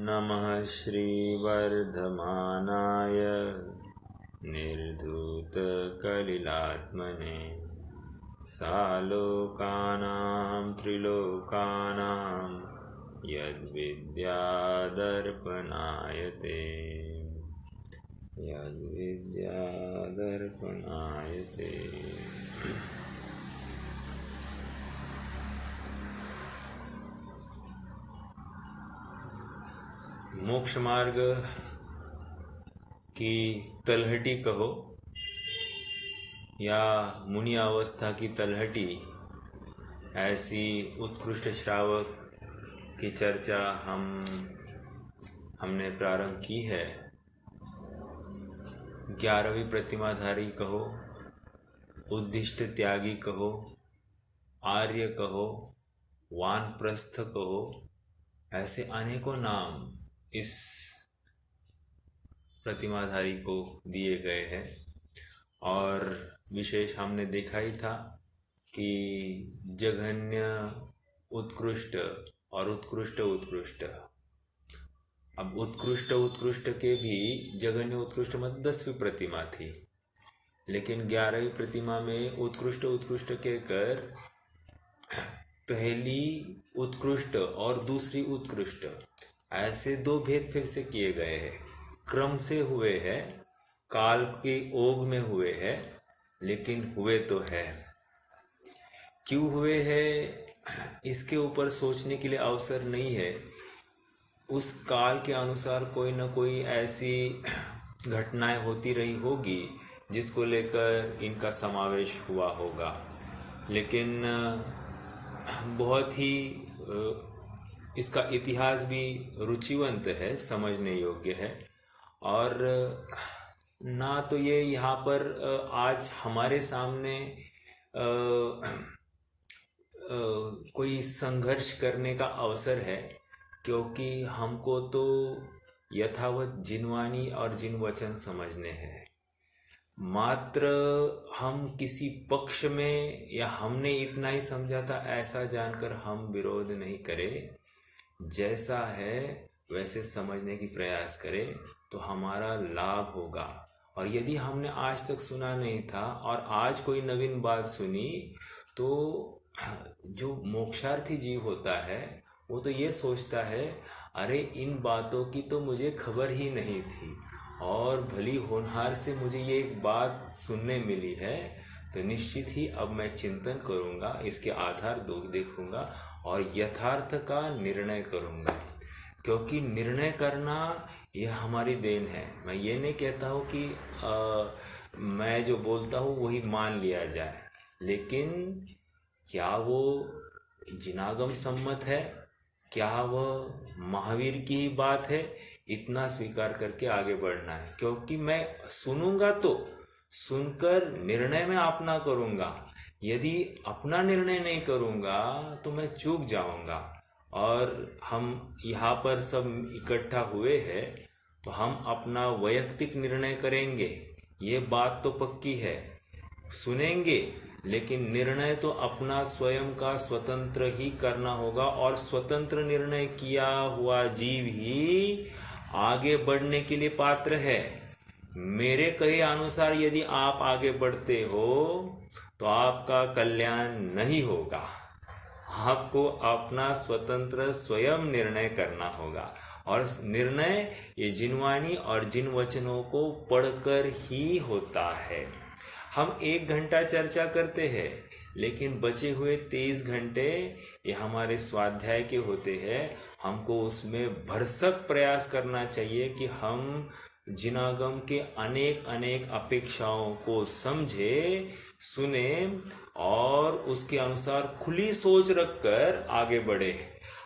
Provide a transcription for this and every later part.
नमः श्रीवर्धमानाय निर्धूतकलिलात्मने सालोकानां त्रिलोकानां यद्विद्यादर्पणायते यद्विद्यादर्पणायते। मोक्ष मार्ग की तलहटी कहो या मुनि अवस्था की तलहटी, ऐसी उत्कृष्ट श्रावक की चर्चा हमने प्रारंभ की है। 11वीं प्रतिमाधारी कहो, उद्दिष्ट त्यागी कहो, आर्य कहो, वानप्रस्थ कहो, ऐसे अनेकों नाम इस प्रतिमाधारी को दिए गए हैं। और विशेष हमने देखा ही था कि जघन्य, उत्कृष्ट और उत्कृष्ट। अब उत्कृष्ट के भी जघन्य उत्कृष्ट मतलब 10वीं प्रतिमा थी, लेकिन 11वीं प्रतिमा में उत्कृष्ट कहकर पहली उत्कृष्ट और दूसरी उत्कृष्ट, ऐसे दो भेद फिर से किए गए हैं। क्रम से हुए हैं, काल के ओघ में हुए हैं, लेकिन हुए तो है। क्यों हुए हैं इसके ऊपर सोचने के लिए अवसर नहीं है। उस काल के अनुसार कोई न कोई ऐसी घटनाएं होती रही होगी जिसको लेकर इनका समावेश हुआ होगा, लेकिन बहुत ही इसका इतिहास भी रुचिवंत है, समझने योग्य है। और ना तो ये यहाँ पर आज हमारे सामने कोई संघर्ष करने का अवसर है, क्योंकि हमको तो यथावत जिनवाणी और जिनवचन समझने हैं। मात्र हम किसी पक्ष में या हमने इतना ही समझा था ऐसा जानकर हम विरोध नहीं करें। जैसा है वैसे समझने की प्रयास करें तो हमारा लाभ होगा। और यदि हमने आज तक सुना नहीं था और आज कोई नवीन बात सुनी, तो जो मोक्षार्थी जीव होता है वो तो ये सोचता है, अरे इन बातों की तो मुझे खबर ही नहीं थी और भली होनहार से मुझे ये एक बात सुनने मिली है, तो निश्चित ही अब मैं चिंतन करूँगा, इसके आधार देखूँगा और यथार्थ का निर्णय करूँगा। क्योंकि निर्णय करना यह हमारी देन है। मैं ये नहीं कहता हूँ कि मैं जो बोलता हूँ वही मान लिया जाए, लेकिन क्या वो जिनागम सम्मत है, क्या वह महावीर की ही बात है, इतना स्वीकार करके आगे बढ़ना है। क्योंकि मैं सुनूंगा तो सुनकर निर्णय में अपना करूंगा। यदि अपना निर्णय नहीं करूंगा तो मैं चूक जाऊंगा। और हम यहाँ पर सब इकट्ठा हुए हैं तो हम अपना वैयक्तिक निर्णय करेंगे, ये बात तो पक्की है। सुनेंगे, लेकिन निर्णय तो अपना स्वयं का स्वतंत्र ही करना होगा। और स्वतंत्र निर्णय किया हुआ जीव ही आगे बढ़ने के लिए पात्र है। मेरे कहे अनुसार यदि आप आगे बढ़ते हो तो आपका कल्याण नहीं होगा। आपको अपना स्वतंत्र स्वयं निर्णय करना होगा। और निर्णय ये जिनवाणी और जिन वचनों को पढ़कर ही होता है। हम 1 घंटा चर्चा करते हैं, लेकिन बचे हुए 23 घंटे ये हमारे स्वाध्याय के होते हैं। हमको उसमें भरसक प्रयास करना चाहिए कि हम जिनागम के अनेक अपेक्षाओं को समझे, सुने और उसके अनुसार खुली सोच रखकर आगे बढ़े।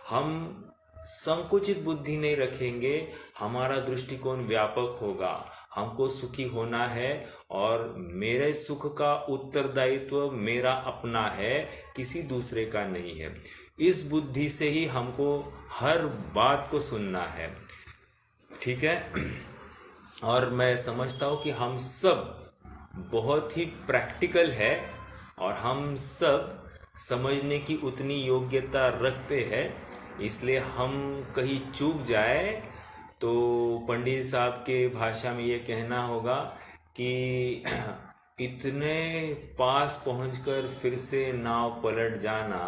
हम संकुचित बुद्धि नहीं रखेंगे, हमारा दृष्टिकोण व्यापक होगा। हमको सुखी होना है और मेरे सुख का उत्तरदायित्व मेरा अपना है, किसी दूसरे का नहीं है। इस बुद्धि से ही हमको हर बात को सुनना है, ठीक है। और मैं समझता हूँ कि हम सब बहुत ही प्रैक्टिकल है और हम सब समझने की उतनी योग्यता रखते हैं इसलिए हम कहीं चूक जाए तो पंडित साहब के भाषा में ये कहना होगा कि इतने पास पहुंचकर फिर से नाव पलट जाना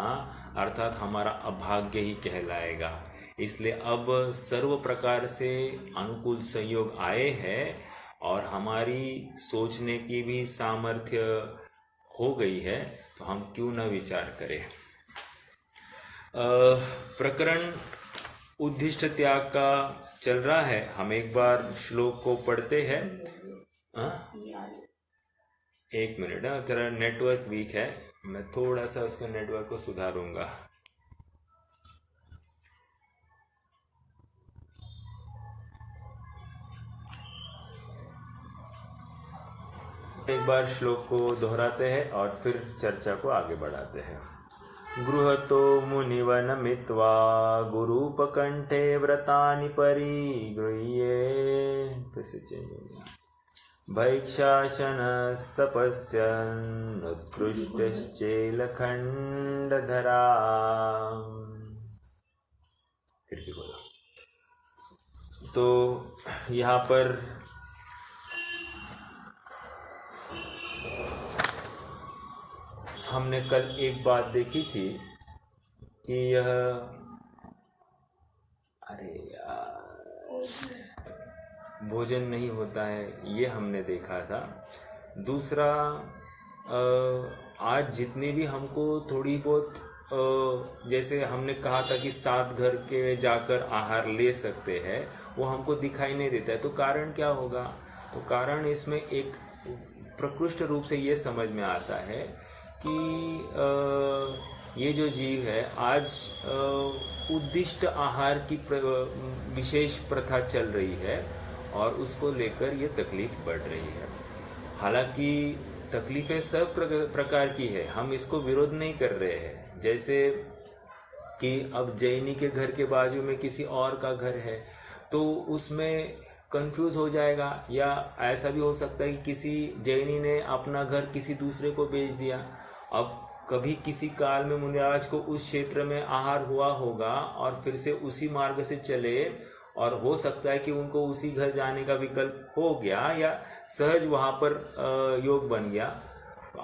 अर्थात हमारा अभाग्य ही कहलाएगा। इसलिए अब सर्व प्रकार से अनुकूल संयोग आए हैं और हमारी सोचने की भी सामर्थ्य हो गई है, तो हम क्यों न विचार करें। प्रकरण उद्दिष्ट त्याग का चल रहा है। हम एक बार श्लोक को पढ़ते हैं। एक मिनट, तेरा नेटवर्क वीक है, मैं थोड़ा सा उसका नेटवर्क को सुधारूंगा। एक बार श्लोक को दोहराते हैं और फिर चर्चा को आगे बढ़ाते हैं। गृहतो मुनिवन मित्वा गुरुपकंठे व्रतानि परिगृह्य भैक्षाशनस्तपस्यन्नुत्कृष्टश्चेलखण्डधरा। फिर भी बोला। तो यहाँ पर हमने कल एक बात देखी थी कि यह, अरे यार, भोजन नहीं होता है, ये हमने देखा था। दूसरा, आज जितनी भी हमको थोड़ी बहुत जैसे हमने कहा था कि 7 घर के जाकर आहार ले सकते हैं, वो हमको दिखाई नहीं देता है। तो कारण क्या होगा? तो कारण इसमें एक प्रकृष्ट रूप से ये समझ में आता है कि ये जो जीव है आज उद्दिष्ट आहार की विशेष प्रथा चल रही है और उसको लेकर ये तकलीफ बढ़ रही है। हालांकि तकलीफें सब प्रकार की है, हम इसको विरोध नहीं कर रहे हैं। जैसे कि अब जैनी के घर के बाजू में किसी और का घर है तो उसमें कंफ्यूज हो जाएगा, या ऐसा भी हो सकता है कि किसी जैनी ने अपना घर किसी दूसरे को बेच दिया। अब कभी किसी काल में मुनिराज को उस क्षेत्र में आहार हुआ होगा और फिर से उसी मार्ग से चले, और हो सकता है कि उनको उसी घर जाने का विकल्प हो गया या सहज वहाँ पर योग बन गया।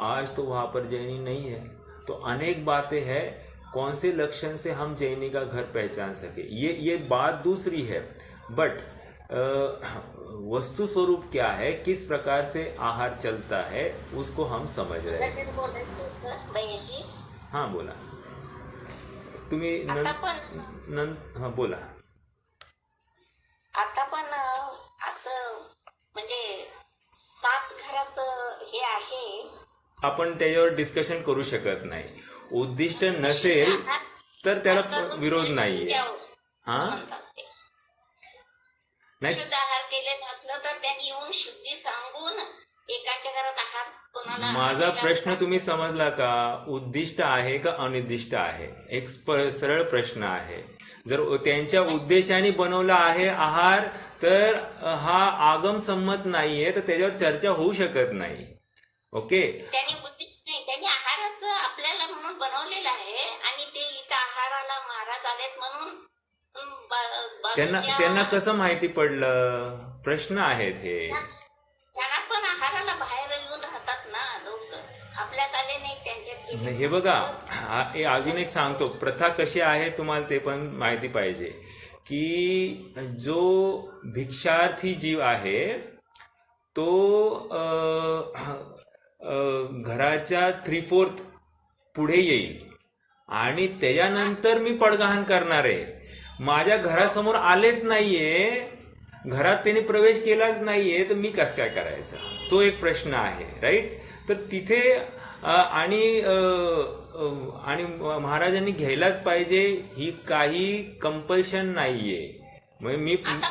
आज तो वहाँ पर जैनी नहीं है, तो अनेक बातें हैं, कौन से लक्षण से हम जैनी का घर पहचान सके, ये बात दूसरी है। बट वस्तु स्वरूप क्या है, किस प्रकार से आहार चलता है, उसको हम समझ रहे हैं। हाँ बोला तुम्ही हाँ बोला। आता पण असं म्हणजे 7 घराचं हे आहे, आपण त्याच्यावर डिस्कशन करू शकत नाही। उद्दिष्ट नसेल तर त्याला विरोध नाहीये। हा नाही, शुद्ध आहार केलेला असलं तर त्यांनी येऊन शुद्धी सांगून एकाच्या घरात आहार कोणाला। माझा प्रश्न तुम्ही समजला का? उद्दिष्ट आहे का अनिर्दिष्ट आहे? एक सरळ प्रश्न आहे। जर त्यांच्या उद्देशाने बनवला आहे आहार तर हा आगम संमत नाहीये, तर त्याच्यावर चर्चा होऊ शकत नाही। ओके, त्यांनी उद्दिष्ट नाही, त्यांनी आहाराचं आपल्याला म्हणून बनवलेलं आहे आणि ते इथं आहाराला महाराज आलेत म्हणून त्यांना कसं माहिती पडलं? प्रश्न आहेत हे। त्यांना पण आहाराला बाहेर येऊन राहतात ना लोक, आपल्यात आले नाही त्यांच्यात। हे बघा, अजून एक सांगतो, प्रथा कशी आहे तुम्हाला ते पण माहिती पाहिजे की जो भिक्षार्थी जीव आहे तो घराच्या 3/4 पुढे येईल आणि त्याच्यानंतर मी पडगहन करणार आहे। माझ्या घरासमोर आलेच नाहीये, घरात त्यांनी प्रवेश केलाच नाहीये, तर मी कसं काय करायचं? तो एक प्रश्न आहे, राईट? तर तिथे आणि महाराजांनी घ्यायलाच पाहिजे ही काही कंपल्शन नाहीये। मी त्यांनी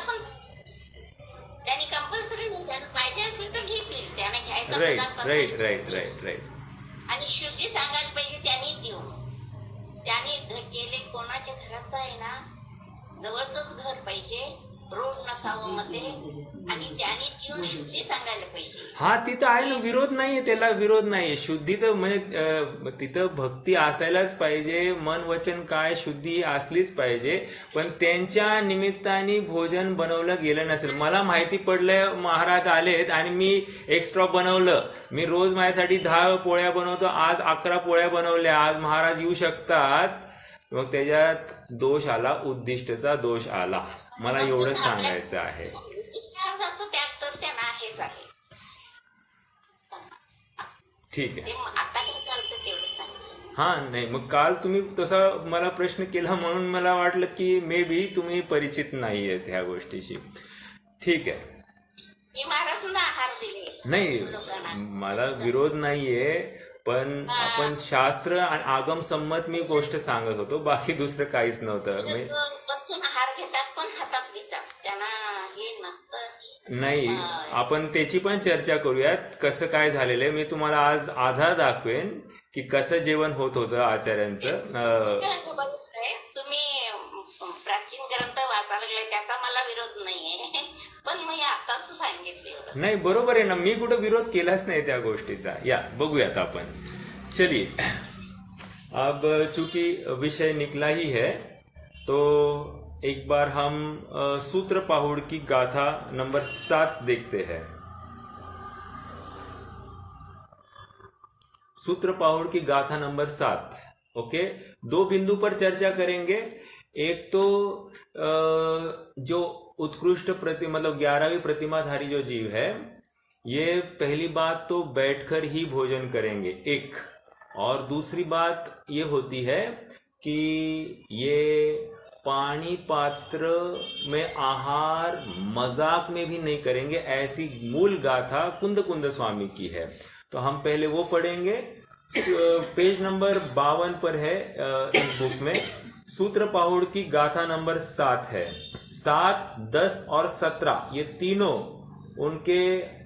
कंपल्सरी नाही, त्यांना पाहिजे असेल तर घेतील, त्याने घ्यायचं। राईट। आणि शुद्धी सांगायला पाहिजे त्यांनीच येऊन, त्यांनी केले कोणाच्या घराचं आहे ना, जवळच घर पाहिजे, रोड नसावा। मध्ये आणि त्याने जीवन शुद्धी सांगायला पाहिजे. हा तिथं आहे ना, विरोध नाहीये, त्याला विरोध नाहीये. शुद्धी तर म्हणजे तिथं भक्ती असायलाच पाहिजे, मन वचन काय शुद्धी असलीच पाहिजे. पण त्यांच्या निमित्ताने भोजन बनवलं गेलं नसेल. मला माहिती पडलं महाराज आलेत आणि मी एक्स्ट्रा बनवलं. मी रोज माझ्यासाठी 10 पोळ्या बनवतो, आज 11 पोळ्या बनवल्या, आज महाराज येऊ शकतात. मग त्याच्यात दोष आला, उद्दिष्टचा दोष आला. मला एवढं सांगायचं आहे. उद्दिष्टार्थाचं त्याग तर त्यांना आहेच आहे. ठीक आहे. ते आता चालतं तेवढं सांगितलं. हा नाही, मग काल तुम्ही तसा मला प्रश्न केला म्हणून मला वाटलं की मे बी तुम्ही परिचित नाहीयेत ह्या गोष्टीशी. ठीक आहे. मी महाराजांना आहार दिले नाही, लोकांना. मला विरोध नाहीये, पण आपण शास्त्र आणि आगम संमत मी गोष्ट सांगत होतो, बाकी दुसरं काहीच नव्हतं. बसून आहार घेतात पण हातात घेतात, त्यांना हे नसतं. नाही, आपण त्याची पण चर्चा करूयात, कसं काय झालेलं आहे. मी तुम्हाला आज आधार दाखवेन की कसं जेवण होत होतं आचार्यांचं. तुम्ही प्राचीन ग्रंथ वाचायला लागले त्याचा मला विरोध नाहीये, पण मी आताच सांगितले. नाही, बरोबर आहे ना, मी कुठं विरोध केलाच नाही त्या गोष्टीचा. या बघूयात आपण. चलिए, अब चूंकि विषय निकला ही है तो एक बार हम सूत्र पाहुड़ की गाथा नंबर 7 देखते हैं. सूत्र पाहुड़ की गाथा नंबर 7. ओके, 2 बिंदु पर चर्चा करेंगे. एक तो जो उत्कृष्ट मतलब 11वीं प्रतिमाधारी जो जीव है, ये पहली बात तो बैठकर ही भोजन करेंगे एक, और दूसरी बात ये होती है कि ये पानी पात्र में आहार मजाक में भी नहीं करेंगे. ऐसी मूल गाथा कुंद कुंद स्वामी की है. तो हम पहले वो पढ़ेंगे. पेज नंबर 52 पर है इस बुक में. सूत्र पाहुड़ की गाथा नंबर 7 है. 7, 10 और 17 ये तीनों उनके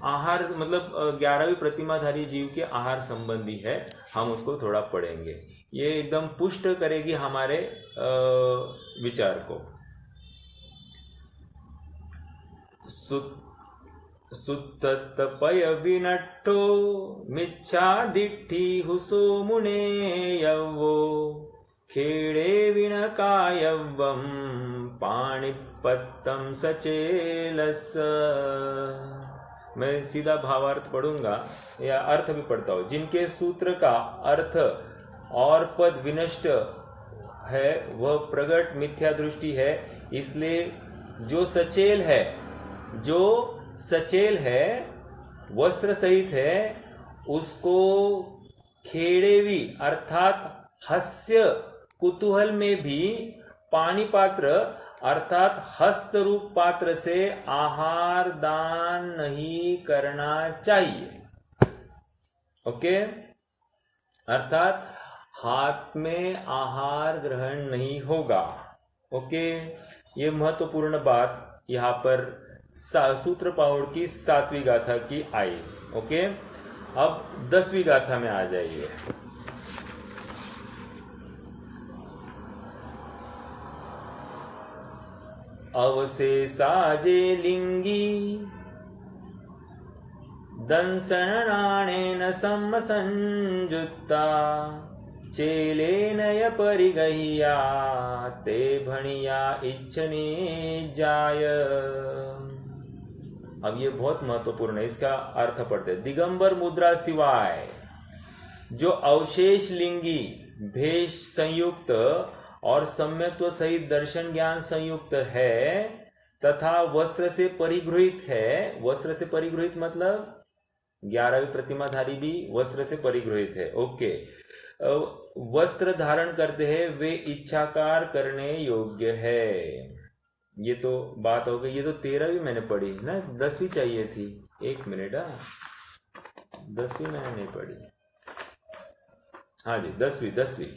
आहार मतलब 11वीं प्रतिमाधारी जीव के आहार संबंधी है. हम उसको थोड़ा पढ़ेंगे. ये एकदम पुष्ट करेगी हमारे विचार को. सुत्तपय विनट्टो मिच्छा दिट्ठी हुसो मुने यवो खेड़े विणकायवम पाणिपत्तम सचेलस. मैं सीधा भावार्थ पढ़ूंगा या अर्थ भी पढ़ता हूं. जिनके सूत्र का अर्थ और पद विनष्ट है वह प्रगट मिथ्या दृष्टि है. इसलिए जो सचेल है वस्त्र सहित है, उसको खेड़ेवी अर्थात हास्य कुतूहल में भी पानी पात्र अर्थात हस्त रूप पात्र से आहार दान नहीं करना चाहिए. ओके, अर्थात हाथ में आहार ग्रहण नहीं होगा. ओके, ये महत्वपूर्ण बात यहाँ पर सूत्र पाहुड़ की 7वीं गाथा की आई. ओके, अब 10वीं गाथा में आ जाइए. अवशेषाजे लिंगी दंसन नाणेन संजुत्ता चेलेनय परिगह्या ते भणिया इच्छने जाय. अब ये बहुत महत्वपूर्ण है, इसका अर्थ पढ़ते हैं. दिगंबर मुद्रा सिवाय जो अवशेष लिंगी भेष संयुक्त और सम्यत्व सहित दर्शन ज्ञान संयुक्त है तथा वस्त्र से परिगृहित है. वस्त्र से परिगृहित मतलब 11वीं प्रतिमाधारी भी वस्त्र से परिगृहित है. ओके, वस्त्र धारण करते हैं वे इच्छाकार करने योग्य है. ये तो बात हो गई. ये तो 13वीं मैंने पढ़ी ना, 10वीं चाहिए थी. 1 मिनट. 10वीं मैंने नहीं पढ़ी. हाँ जी, 10वीं.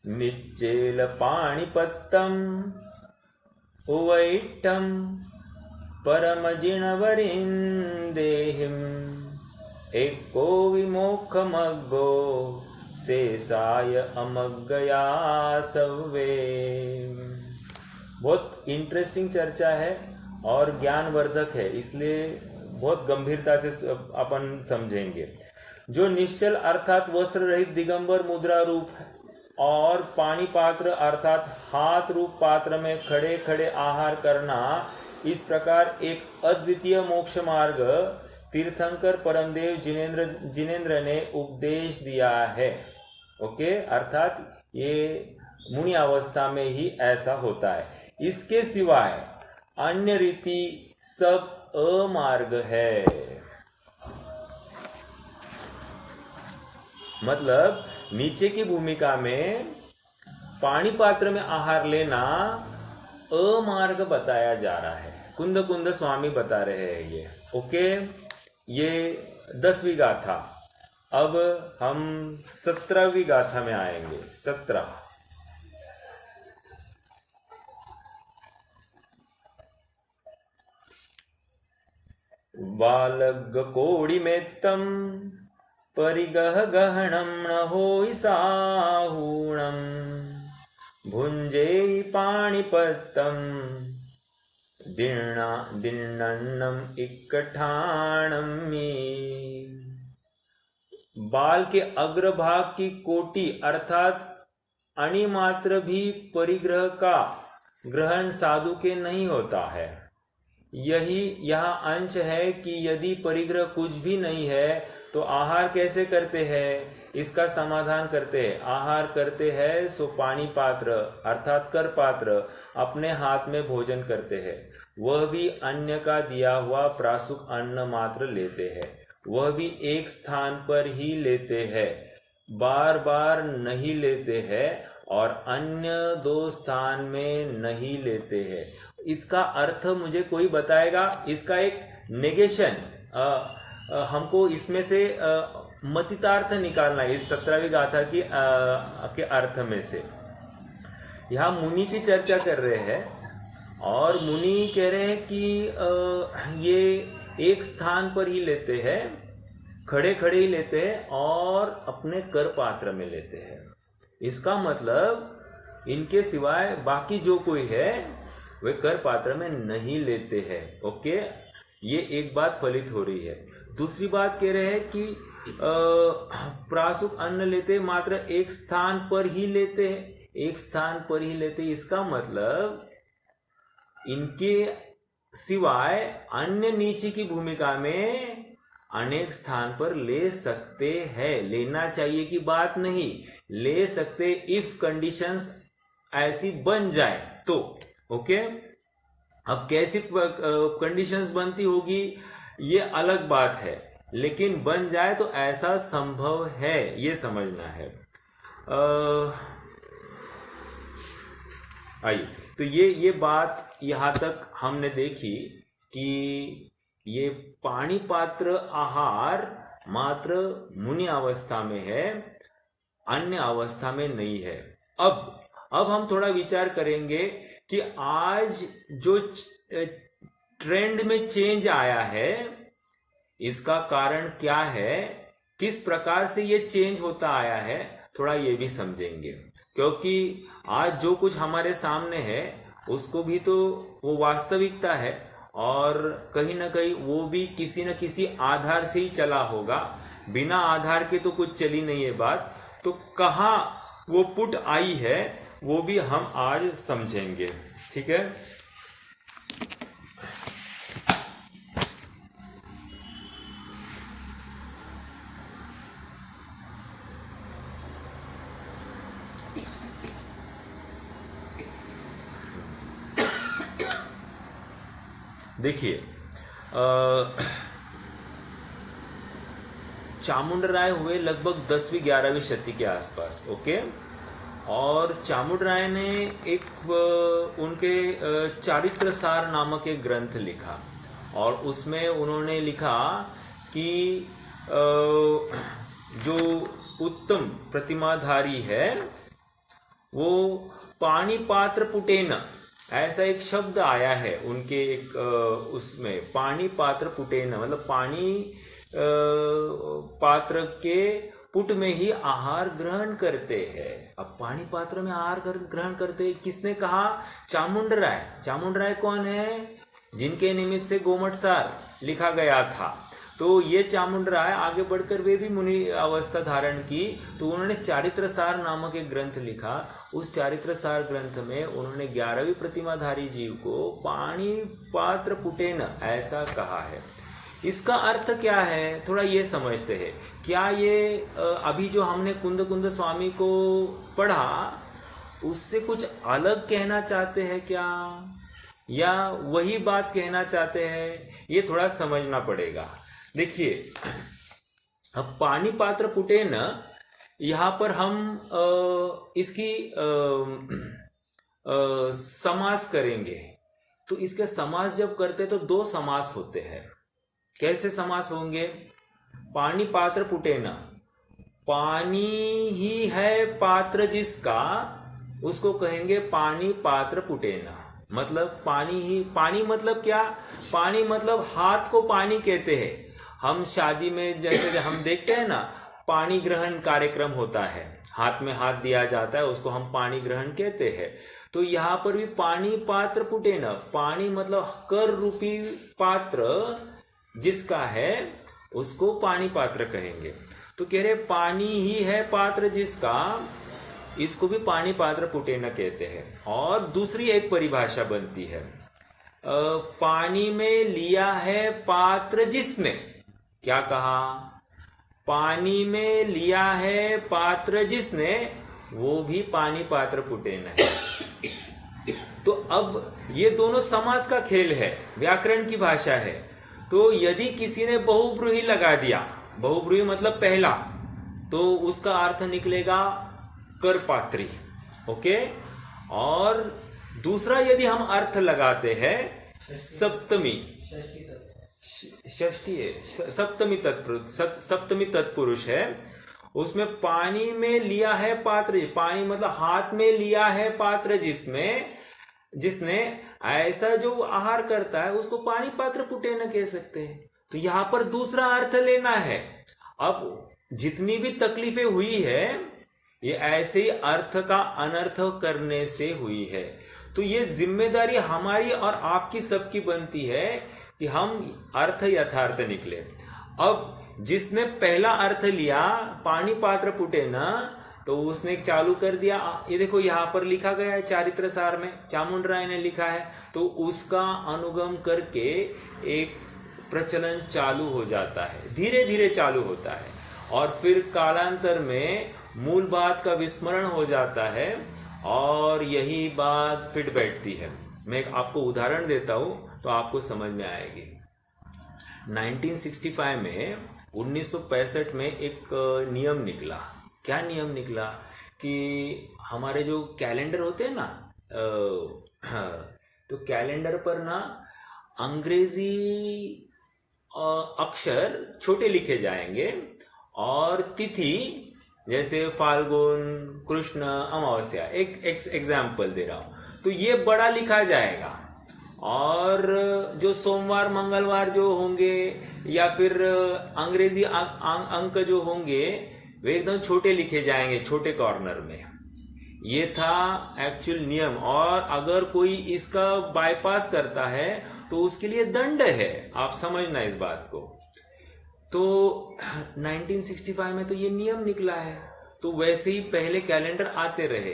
निच्चेल पाणिपत्तम उवैट्टम परम जिणवरिंदेहिम एको विमोखमग्गो शेषाय अमग्गया सव्वे. बहुत इंटरेस्टिंग चर्चा है और ज्ञानवर्धक है, इसलिए बहुत गंभीरता से अपन समझेंगे। जो निश्चल अर्थात वस्त्र रहित दिगंबर मुद्रा रूप है और पानी पात्र अर्थात हाथ रूप पात्र में खड़े खड़े आहार करना, इस प्रकार एक अद्वितीय मोक्ष मार्ग तीर्थंकर परमदेव जिनेंद्र ने उपदेश दिया है। ओके, अर्थात ये मुनि अवस्था में ही ऐसा होता है। इसके सिवाय अन्य रीति सब अमार्ग है। मतलब नीचे की भूमिका में पानी पात्र में आहार लेना अमार्ग बताया जा रहा है। कुंद कुंद स्वामी बता रहे हैं ये। ओके, ये 10वीं गाथा। अब हम 17वीं गाथा में आएंगे। 17। बालग कोड़ी में तम परिगह गहणम न होई साहूणम भुंजे पाणिपत्तम दिन्नन्नम इकठाणम। बाल के अग्रभाग की कोटि अर्थात अणिमात्र भी परिग्रह का ग्रहण साधु के नहीं होता है। यही यह अंश है कि यदि परिग्रह कुछ भी नहीं है तो आहार कैसे करते हैं, इसका समाधान करते हैं। आहार करते हैं सो पानी पात्र अर्थात कर पात्र अपने हाथ में भोजन करते हैं। वह भी अन्य का दिया हुआ प्रासुक अन्न मात्र लेते हैं। वह भी एक स्थान पर ही लेते हैं, बार बार नहीं लेते हैं और अन्य 2 स्थान में नहीं लेते हैं। इसका अर्थ मुझे कोई बताएगा? इसका एक नेगेशन हमको इसमें से मतितार्थ निकालना है, इस 17वीं गाथा की के अर्थ में से। यहाँ मुनि की चर्चा कर रहे हैं और मुनि कह रहे हैं कि ये एक स्थान पर ही लेते हैं, खड़े खड़े ही लेते हैं और अपने कर पात्र में लेते हैं। इसका मतलब इनके सिवाय बाकी जो कोई है वे कर पात्र में नहीं लेते हैं। ओके, ये एक बात फलित हो रही है। दूसरी बात कह रहे हैं कि प्रासुक अन्न लेते मात्र एक स्थान पर ही लेते हैं, एक स्थान पर ही लेते। इसका मतलब इनके सिवाय अन्य नीचे की भूमिका में अनेक स्थान पर ले सकते हैं। लेना चाहिए की बात नहीं, ले सकते इफ कंडीशंस ऐसी बन जाए तो। ओके, अब कैसी कंडीशंस बनती होगी ये अलग बात है, लेकिन बन जाए तो ऐसा संभव है, ये समझना है। आइए, तो ये बात यहां तक हमने देखी कि ये पानी पात्र आहार मात्र मुनि अवस्था में है, अन्य अवस्था में नहीं है। अब हम थोड़ा विचार करेंगे कि आज जो ट्रेंड में चेंज आया है इसका कारण क्या है, किस प्रकार से ये चेंज होता आया है, थोड़ा ये भी समझेंगे। क्योंकि आज जो कुछ हमारे सामने है उसको भी तो वो वास्तविकता है और कहीं ना कहीं वो भी किसी न किसी आधार से ही चला होगा। बिना आधार के तो कुछ चली नहीं है बात। तो कहाँ वो पुट आई है वो भी हम आज समझेंगे। ठीक है, देखिए चामुंडराय हुए लगभग 10वीं 11वीं शती के आसपास। ओके, और चामुंडराय ने एक उनके चारित्रसार नामक एक ग्रंथ लिखा और उसमें उन्होंने लिखा कि जो उत्तम प्रतिमाधारी है वो पानी पात्र पुटेन, ऐसा एक शब्द आया है उनके एक उसमें, पानी पात्र पुटेन मतलब पानी पात्र के पुट में ही आहार ग्रहण करते हैं। अब पानी पात्र में आहार ग्रहण करते हैं, किसने कहा? चामुंडराय। चामुंडराय कौन है? जिनके निमित्त से गोमट सार लिखा गया था। तो ये चामुंडराय आगे बढ़कर वे भी मुनि अवस्था धारण की, तो उन्होंने चारित्र सार नामक एक ग्रंथ लिखा। उस चारित्र सार ग्रंथ में उन्होंने 11वीं प्रतिमाधारी जीव को पानी पात्र पुटेन ऐसा कहा है। इसका अर्थ क्या है, थोड़ा ये समझते हैं। क्या ये अभी जो हमने कुंद कुंद स्वामी को पढ़ा उससे कुछ अलग कहना चाहते हैं क्या, या वही बात कहना चाहते हैं? ये थोड़ा समझना पड़ेगा। देखिए, अब पानी पात्र पुटेन, यहाँ पर हम इसकी समास करेंगे। तो इसके समास जब करते तो 2 समास होते हैं। कैसे समास होंगे? पानी पात्र पुटेन, पानी ही है पात्र जिसका, उसको कहेंगे पानी पात्र पुटेन। मतलब पानी ही, पानी मतलब क्या? पानी मतलब हाथ को पानी कहते हैं। हम शादी में जैसे हम देखते हैं ना, पानी ग्रहण कार्यक्रम होता है, हाथ में हाथ दिया जाता है, उसको हम पानी ग्रहण कहते हैं। तो यहाँ पर भी पानी पात्र पुटेन, पानी मतलब कर रूपी पात्र जिसका है उसको पानी पात्र कहेंगे। तो कह रहे पानी ही है पात्र जिसका, इसको भी पानी पात्र पुटेन कहते हैं। और दूसरी एक परिभाषा बनती है, पानी में लिया है पात्र जिसने। क्या कहा? पानी में लिया है पात्र जिसने, वो भी पानी पात्र पुटेन है। तो अब ये दोनों समास का खेल है, व्याकरण की भाषा है। तो यदि किसी ने बहुब्रूही लगा दिया, बहुब्रूही मतलब पहला, तो उसका अर्थ निकलेगा करपात्री। ओके। और दूसरा यदि हम अर्थ लगाते हैं सप्तमी, षष्ठी है, सप्तमी तत्पुरुष है, उसमें पानी में लिया है पात्र, पानी मतलब हाथ में लिया है पात्र जिसने ऐसा जो आहार करता है उसको पानी पात्र पुटेन कह सकते हैं। तो यहां पर दूसरा अर्थ लेना है। अब जितनी भी तकलीफें हुई है ये ऐसे ही अर्थ का अनर्थ करने से हुई है। तो ये जिम्मेदारी हमारी और आपकी सबकी बनती है कि हम अर्थ यथार्थ निकले। अब जिसने पहला अर्थ लिया पानी पात्र पुटेन, तो उसने चालू कर दिया। ये देखो यहाँ पर लिखा गया है चारित्र सार में, चामुंडराय ने लिखा है, तो उसका अनुगम करके एक प्रचलन चालू हो जाता है, धीरे धीरे चालू होता है, और फिर कालांतर में मूल बात का विस्मरण हो जाता है और यही बात फिट बैठती है। मैं एक आपको उदाहरण देता हूं तो आपको समझ में आएगी। 1965 में 1965 में एक नियम निकला। क्या नियम निकला? कि हमारे जो कैलेंडर होते हैं ना, तो कैलेंडर पर ना अंग्रेजी अक्षर छोटे लिखे जाएंगे और तिथि जैसे फाल्गुन, कृष्ण, अमावस्या, एक एग्जाम्पल दे रहा हूं, तो ये बड़ा लिखा जाएगा। और जो सोमवार मंगलवार जो होंगे या फिर अंग्रेजी अंक जो होंगे वे एकदम छोटे लिखे जाएंगे, छोटे कॉर्नर में। ये था एक्चुअल नियम, और अगर कोई इसका बाईपास करता है तो उसके लिए दंड है। आप समझना इस बात को। तो 1965 में तो ये नियम निकला है, तो वैसे ही पहले कैलेंडर आते रहे।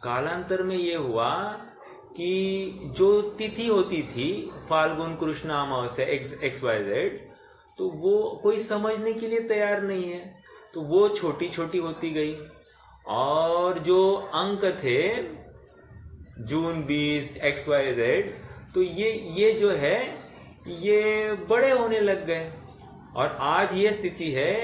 कालांतर में ये हुआ कि जो तिथि होती थी फाल्गुन, कृष्ण, अमावस्या, XYZ, तो वो कोई समझने के लिए तैयार नहीं है, तो वो छोटी छोटी होती गई। और जो अंक थे जून 20 XYZ, तो ये जो है ये बड़े होने लग गए। और आज ये स्थिति है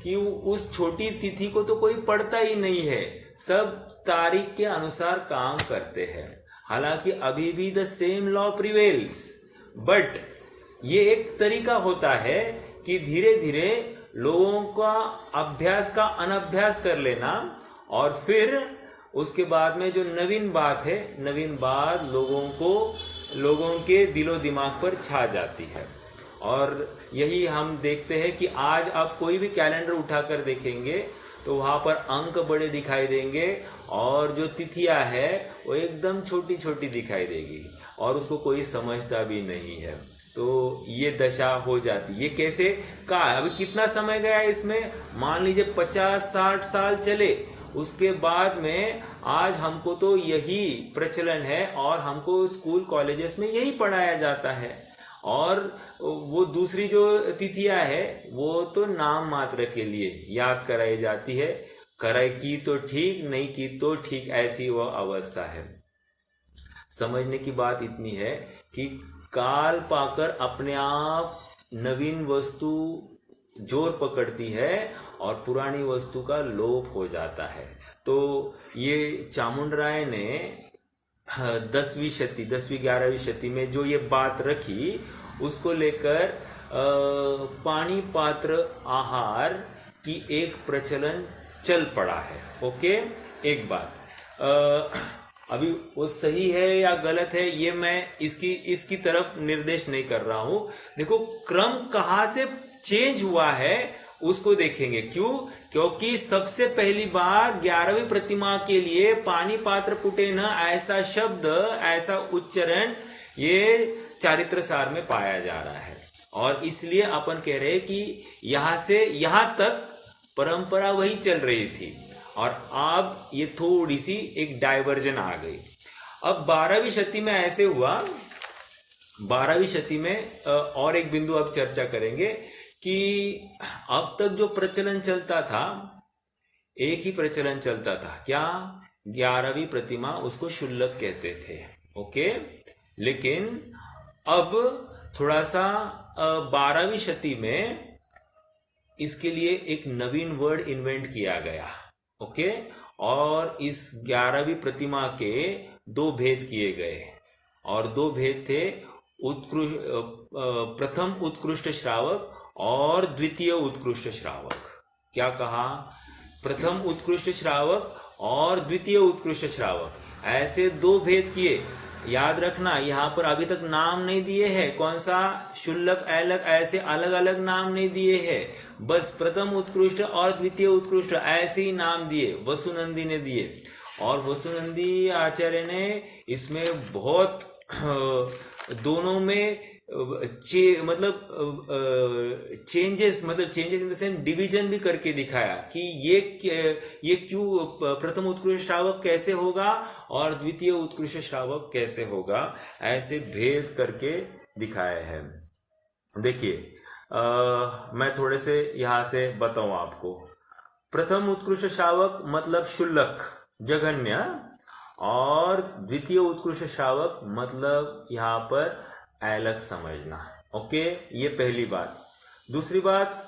कि उस छोटी तिथि को तो कोई पढ़ता ही नहीं है, सब तारीख के अनुसार काम करते हैं। हालांकि अभी भी the same law prevails, but ये एक तरीका होता है कि धीरे धीरे लोगों का अभ्यास का अनभ्यास कर लेना, और फिर उसके बाद में जो नवीन बात है, नवीन बात लोगों के दिलो दिमाग पर छा जाती है। और यही हम देखते हैं कि आज आप कोई भी कैलेंडर उठाकर देखेंगे तो वहां पर अंक बड़े दिखाई देंगे और जो तिथियां है वो एकदम छोटी छोटी दिखाई देगी और उसको कोई समझता भी नहीं है। तो ये दशा हो जाती। ये कैसे का अभी कितना समय गया इसमें, मान लीजिए 50-60 साल चले, उसके बाद में आज हमको तो यही प्रचलन है और हमको स्कूल कॉलेजेस में यही पढ़ाया जाता है। और वो दूसरी जो तिथियां है वो तो नाम मात्र के लिए याद कराई जाती है, कराई की तो ठीक, नहीं की तो ठीक, ऐसी वो अवस्था है। समझने की बात इतनी है कि काल पाकर अपने आप नवीन वस्तु जोर पकड़ती है और पुरानी वस्तु का लोप हो जाता है। तो ये चामुंडराय ने 10वीं शती 10वीं-11वीं शती में जो ये बात रखी उसको लेकर पानी पात्र आहार की एक प्रचलन चल पड़ा है। ओके, एक बात अभी वो सही है या गलत है ये मैं इसकी तरफ निर्देश नहीं कर रहा हूं। देखो क्रम कहां से चेंज हुआ है उसको देखेंगे। क्यों? क्योंकि सबसे पहली बार 11वीं प्रतिमा के लिए पानी पात्र पुटेन ऐसा शब्द, ऐसा उच्चारण ये चारित्र सार में पाया जा रहा है और इसलिए अपन कह रहे हैं कि यहां से यहां तक परंपरा वही चल रही थी और अब ये थोड़ी सी एक डाइवर्जन आ गई। अब 12वीं शती में ऐसे हुआ, 12वीं शती में और एक बिंदु अब चर्चा करेंगे कि अब तक जो प्रचलन चलता था, एक ही प्रचलन चलता था, क्या? 11वीं प्रतिमा, उसको शुल्लक कहते थे। ओके, लेकिन अब थोड़ा सा 12वीं शती में इसके लिए एक नवीन वर्ड इन्वेंट किया गया। ओके, और इस 11वीं प्रतिमा के 2 भेद किए गए और 2 भेद थे, प्रथम उत्कृष्ट श्रावक और द्वितीय उत्कृष्ट श्रावक। क्या कहा? प्रथम उत्कृष्ट श्रावक और द्वितीय उत्कृष्ट श्रावक, ऐसे 2 भेद किए। याद रखना यहां पर अभी तक नाम नहीं दिए हैं, कौन सा शुल्लक ऐलक ऐसे अलग अलग नाम नहीं दिए हैं, बस प्रथम उत्कृष्ट और द्वितीय उत्कृष्ट ऐसे ही नाम दिए, वसुनंदी ने दिए। और वसुनंदी आचार्य ने इसमें बहुत दोनों में changes in the sense division भी करके दिखाया कि ये क्यों प्रथम उत्कृष्ट श्रावक कैसे होगा और द्वितीय उत्कृष्ट श्रावक कैसे होगा, ऐसे भेद करके दिखाया है। देखिए मैं थोड़े से यहां से बताऊं आपको। प्रथम उत्कृष्ट श्रावक मतलब शुल्लक, जघन्य, और द्वितीय उत्कृष्ट श्रावक मतलब यहां पर ऐलक समझना। ओके, ये पहली बात। दूसरी बात,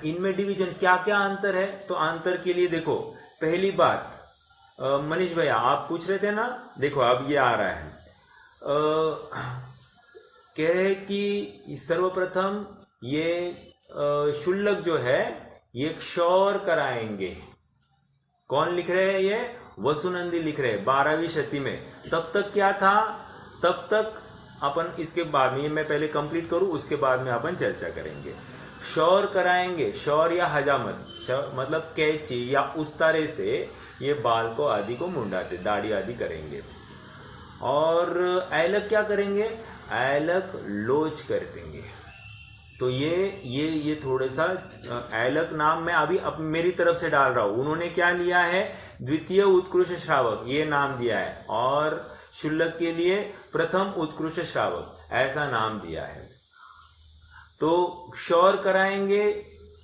इनमें डिवीजन क्या क्या अंतर है, तो अंतर के लिए देखो, पहली बात मनीष भैया आप पूछ रहे थे ना, देखो अब ये आ रहा है। कह रहे कि सर्वप्रथम ये शुल्लक जो है ये क्षौर कराएंगे। कौन लिख रहे हैं? ये वसुनंदी लिख रहे हैं 12वीं शती में। तब तक क्या था? तब तक अपन इसके बाद में, ये मैं पहले कंप्लीट करूं उसके बाद में अपन चर्चा करेंगे। शौर कराएंगे, शौर या हजामत, मतलब कैंची या उस्तारे से ये बाल को आदि को मुंडाते, दाढ़ी आदि करेंगे। और ऐलक क्या करेंगे? ऐलक लोच कर देंगे। तो ये थोड़ा सा ऐलक नाम मैं अभी मेरी तरफ से डाल रहा हूं। उन्होंने क्या लिया है? द्वितीय उत्कृष्ट श्रावक ये नाम दिया है और शुल्लक के लिए प्रथम उत्कृष्ट श्रावक ऐसा नाम दिया है। तो क्षौर कराएंगे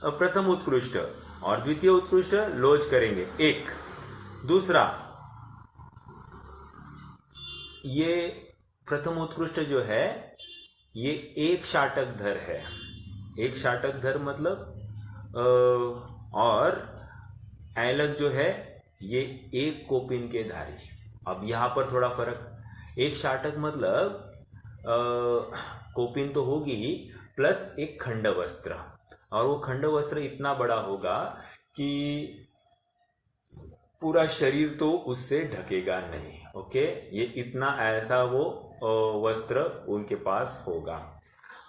प्रथम उत्कृष्ट और द्वितीय उत्कृष्ट लोच करेंगे, एक। दूसरा, ये प्रथम उत्कृष्ट जो है ये एक शाटक धर है। एक शाटक धर मतलब और ऐलक जो है ये एक कोपिन के धारी। अब यहां पर थोड़ा फर्क, एक शाटक मतलब कोपिन तो होगी ही, प्लस एक खंड वस्त्र, और वो खंड वस्त्र इतना बड़ा होगा कि पूरा शरीर तो उससे ढकेगा नहीं। ओके, ये इतना ऐसा वो वस्त्र उनके पास होगा।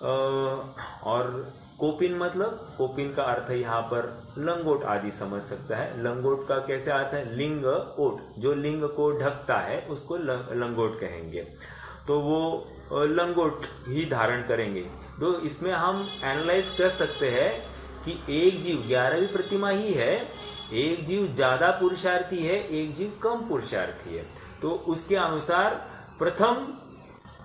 और कोपिन मतलब, कोपिन का अर्थ यहाँ पर लंगोट आदि समझ सकता है। लंगोट का कैसे अर्थ है? लिंग ओट, जो लिंग को ढकता है उसको लंगोट कहेंगे। तो वो लंगोट ही धारण करेंगे। तो इसमें हम एनालाइज कर सकते हैं कि एक जीव 11वीं प्रतिमा ही है, एक जीव ज्यादा पुरुषार्थी है, एक जीव कम पुरुषार्थी है। तो उसके अनुसार प्रथम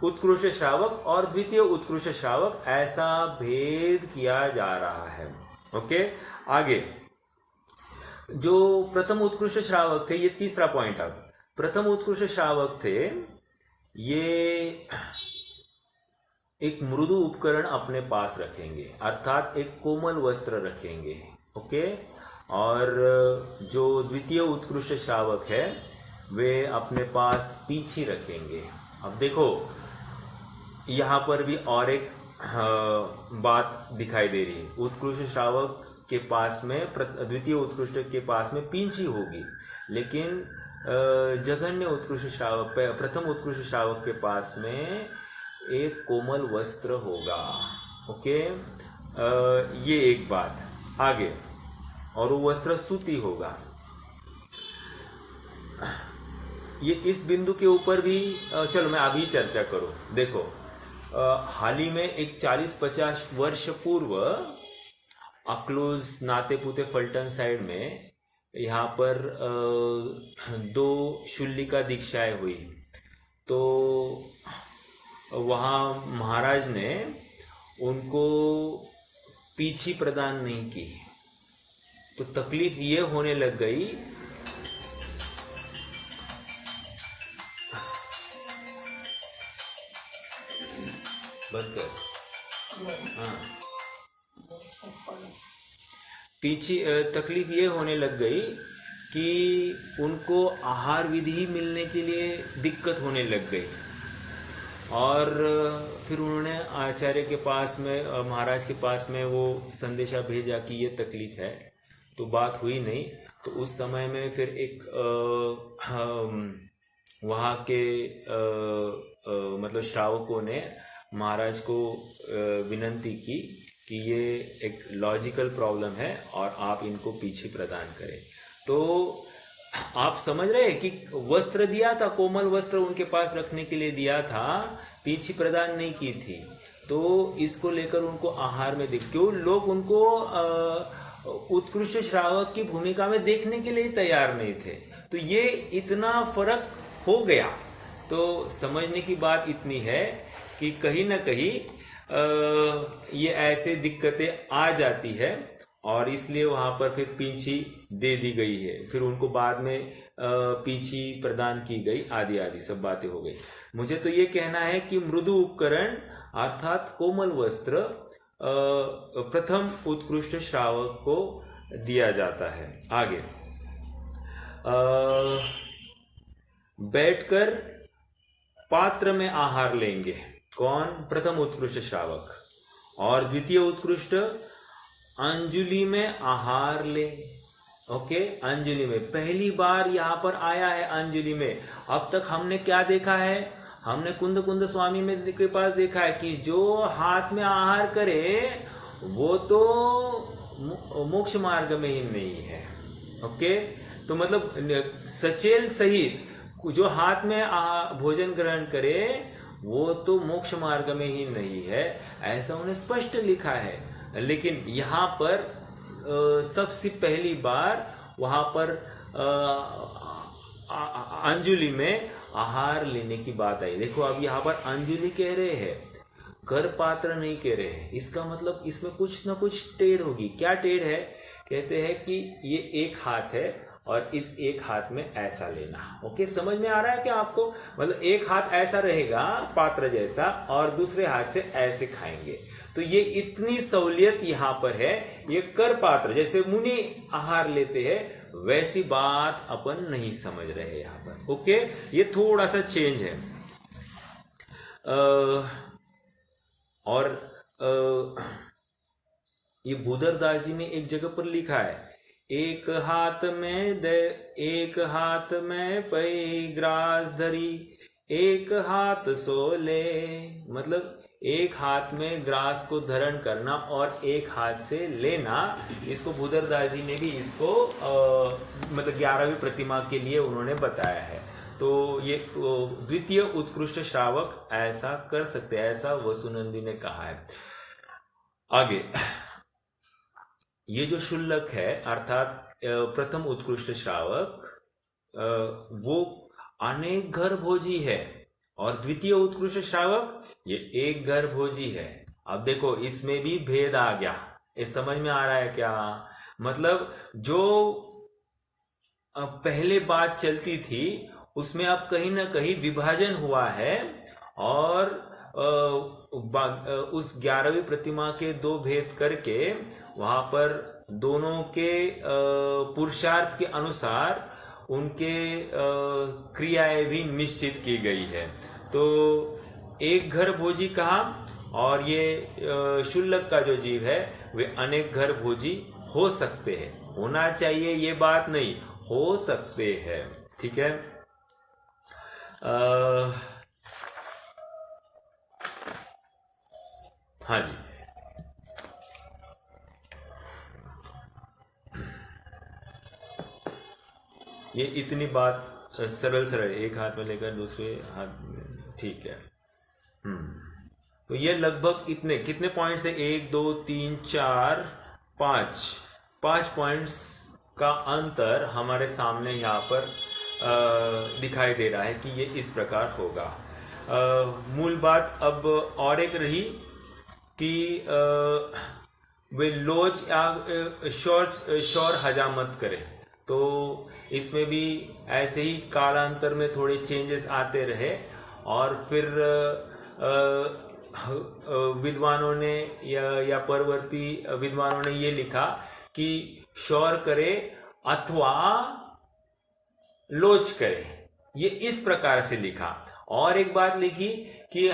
उत्कृष्ट श्रावक और द्वितीय उत्कृष्ट श्रावक ऐसा भेद किया जा रहा है। ओके, आगे जो प्रथम उत्कृष्ट श्रावक थे, ये तीसरा पॉइंट। अब प्रथम उत्कृष्ट श्रावक थे, ये एक मृदु उपकरण अपने पास रखेंगे, अर्थात एक कोमल वस्त्र रखेंगे। ओके, और जो द्वितीय उत्कृष्ट श्रावक है वे अपने पास पीछी रखेंगे। अब देखो यहाँ पर भी और एक बात दिखाई दे रही है। उत्कृष्ट श्रावक के पास में, द्वितीय उत्कृष्ट के पास में पींछी होगी, लेकिन जघन्य उत्कृष्ट श्रावक, प्रथम उत्कृष्ट श्रावक के पास में एक कोमल वस्त्र होगा। ओके, ये एक बात। आगे, और वो वस्त्र सूती होगा। ये इस बिंदु के ऊपर भी चलो मैं अभी चर्चा करूं। देखो, हाल ही में एक 40-50 वर्ष पूर्व अक्लूज नातेपुते फलटन साइड में यहाँ पर 2 शुल्लिका दीक्षाएं हुई। तो वहाँ महाराज ने उनको पीछी प्रदान नहीं की, तो तकलीफ ये होने लग गई बंद कर। हाँ, पीछी तकलीफ ये होने लग गई कि उनको आहार विधि मिलने के लिए दिक्कत होने लग गई। और फिर उन्होंने आचार्य के पास में, महाराज के पास में वो संदेशा भेजा कि ये तकलीफ है। तो बात हुई नहीं। तो उस समय में फिर एक वहाँ के मतलब श्रावकों ने महाराज को विनंती की कि ये एक लॉजिकल प्रॉब्लम है और आप इनको पीछे प्रदान करें। तो आप समझ रहे हैं कि वस्त्र दिया था, कोमल वस्त्र उनके पास रखने के लिए दिया था, पीछे प्रदान नहीं की थी। तो इसको लेकर उनको आहार में क्यों लोग उनको उत्कृष्ट श्रावक की भूमिका में देखने के लिए तैयार नहीं थे। तो ये इतना फर्क हो गया। तो समझने की बात इतनी है कि कहीं ना कहीं ये ऐसे दिक्कतें आ जाती है और इसलिए वहां पर फिर पींछी दे दी गई है। फिर उनको बाद में पींछी प्रदान की गई, आदि आदि सब बातें हो गई। मुझे तो ये कहना है कि मृदु उपकरण अर्थात कोमल वस्त्र प्रथम उत्कृष्ट श्रावक को दिया जाता है। आगे, बैठकर पात्र में आहार लेंगे कौन? प्रथम उत्कृष्ट श्रावक। और द्वितीय उत्कृष्ट अंजुलि में आहार ले। ओके, अंजुलि में पहली बार यहाँ पर आया है। अंजुलि में अब तक हमने क्या देखा है? हमने कुंद कुंद स्वामी में के पास देखा है कि जो हाथ में आहार करे वो तो मोक्ष मार्ग में ही नहीं है। ओके, तो मतलब सचेल सहित जो हाथ में भोजन ग्रहण करे वो तो मोक्ष मार्ग में ही नहीं है, ऐसा उन्हें स्पष्ट लिखा है। लेकिन यहाँ पर सबसे पहली बार वहां पर अंजुलि में आहार लेने की बात आई। देखो, अब यहाँ पर अंजुलि कह रहे हैं, कर पात्र नहीं कह रहे हैं। इसका मतलब इसमें कुछ ना कुछ टेढ़ होगी। क्या टेढ़ है? कहते हैं कि ये एक हाथ है और इस एक हाथ में ऐसा लेना। ओके, समझ में आ रहा है क्या आपको? मतलब एक हाथ ऐसा रहेगा पात्र जैसा और दूसरे हाथ से ऐसे खाएंगे। तो ये इतनी सहूलियत यहाँ पर है। ये कर पात्र जैसे मुनि आहार लेते हैं वैसी बात अपन नहीं समझ रहे यहाँ पर। ओके, ये थोड़ा सा चेंज है। और ये भूधरदास जी ने एक जगह पर लिखा है, एक हाथ में पई ग्रास धरी, एक हाथ सोले, मतलब एक हाथ में ग्रास को धारण करना और एक हाथ से लेना। इसको भूधरदास जी ने भी इसको मतलब 11वीं प्रतिमा के लिए उन्होंने बताया है। तो ये द्वितीय उत्कृष्ट श्रावक ऐसा कर सकते हैं, ऐसा वसुनंदी ने कहा है। आगे ये जो शुल्लक है अर्थात प्रथम उत्कृष्ट श्रावक वो अनेक घर भोजी है और द्वितीय उत्कृष्ट श्रावक ये एक घर भोजी है। अब देखो इसमें भी भेद आ गया, ये समझ में आ रहा है क्या? मतलब जो पहले बात चलती थी उसमें अब कहीं ना कहीं विभाजन हुआ है और उस 11वीं प्रतिमा के दो भेद करके वहां पर दोनों के पुरुषार्थ के अनुसार उनके क्रियाएं भी निश्चित की गई है। तो एक घर भोजी कहा और ये शुल्लक का जो जीव है वे अनेक घर भोजी हो सकते हैं, होना चाहिए ये बात नहीं, हो सकते हैं। ठीक है। हाँ जी, ये इतनी बात सरल सरल, एक हाथ में लेकर दूसरे हाथ में, ठीक है। तो ये लगभग इतने कितने पॉइंट्स है? 1 2 3 4 5 पॉइंट्स का अंतर हमारे सामने यहाँ पर दिखाई दे रहा है कि ये इस प्रकार होगा। मूल बात अब और एक रही कि वे लोच या शौर हजामत करें। तो इसमें भी ऐसे ही कालांतर में थोड़े चेंजेस आते रहे और फिर विद्वानों ने या परवर्ती विद्वानों ने ये लिखा कि शौर करे अथवा लोच करे, ये इस प्रकार से लिखा। और एक बात लिखी कि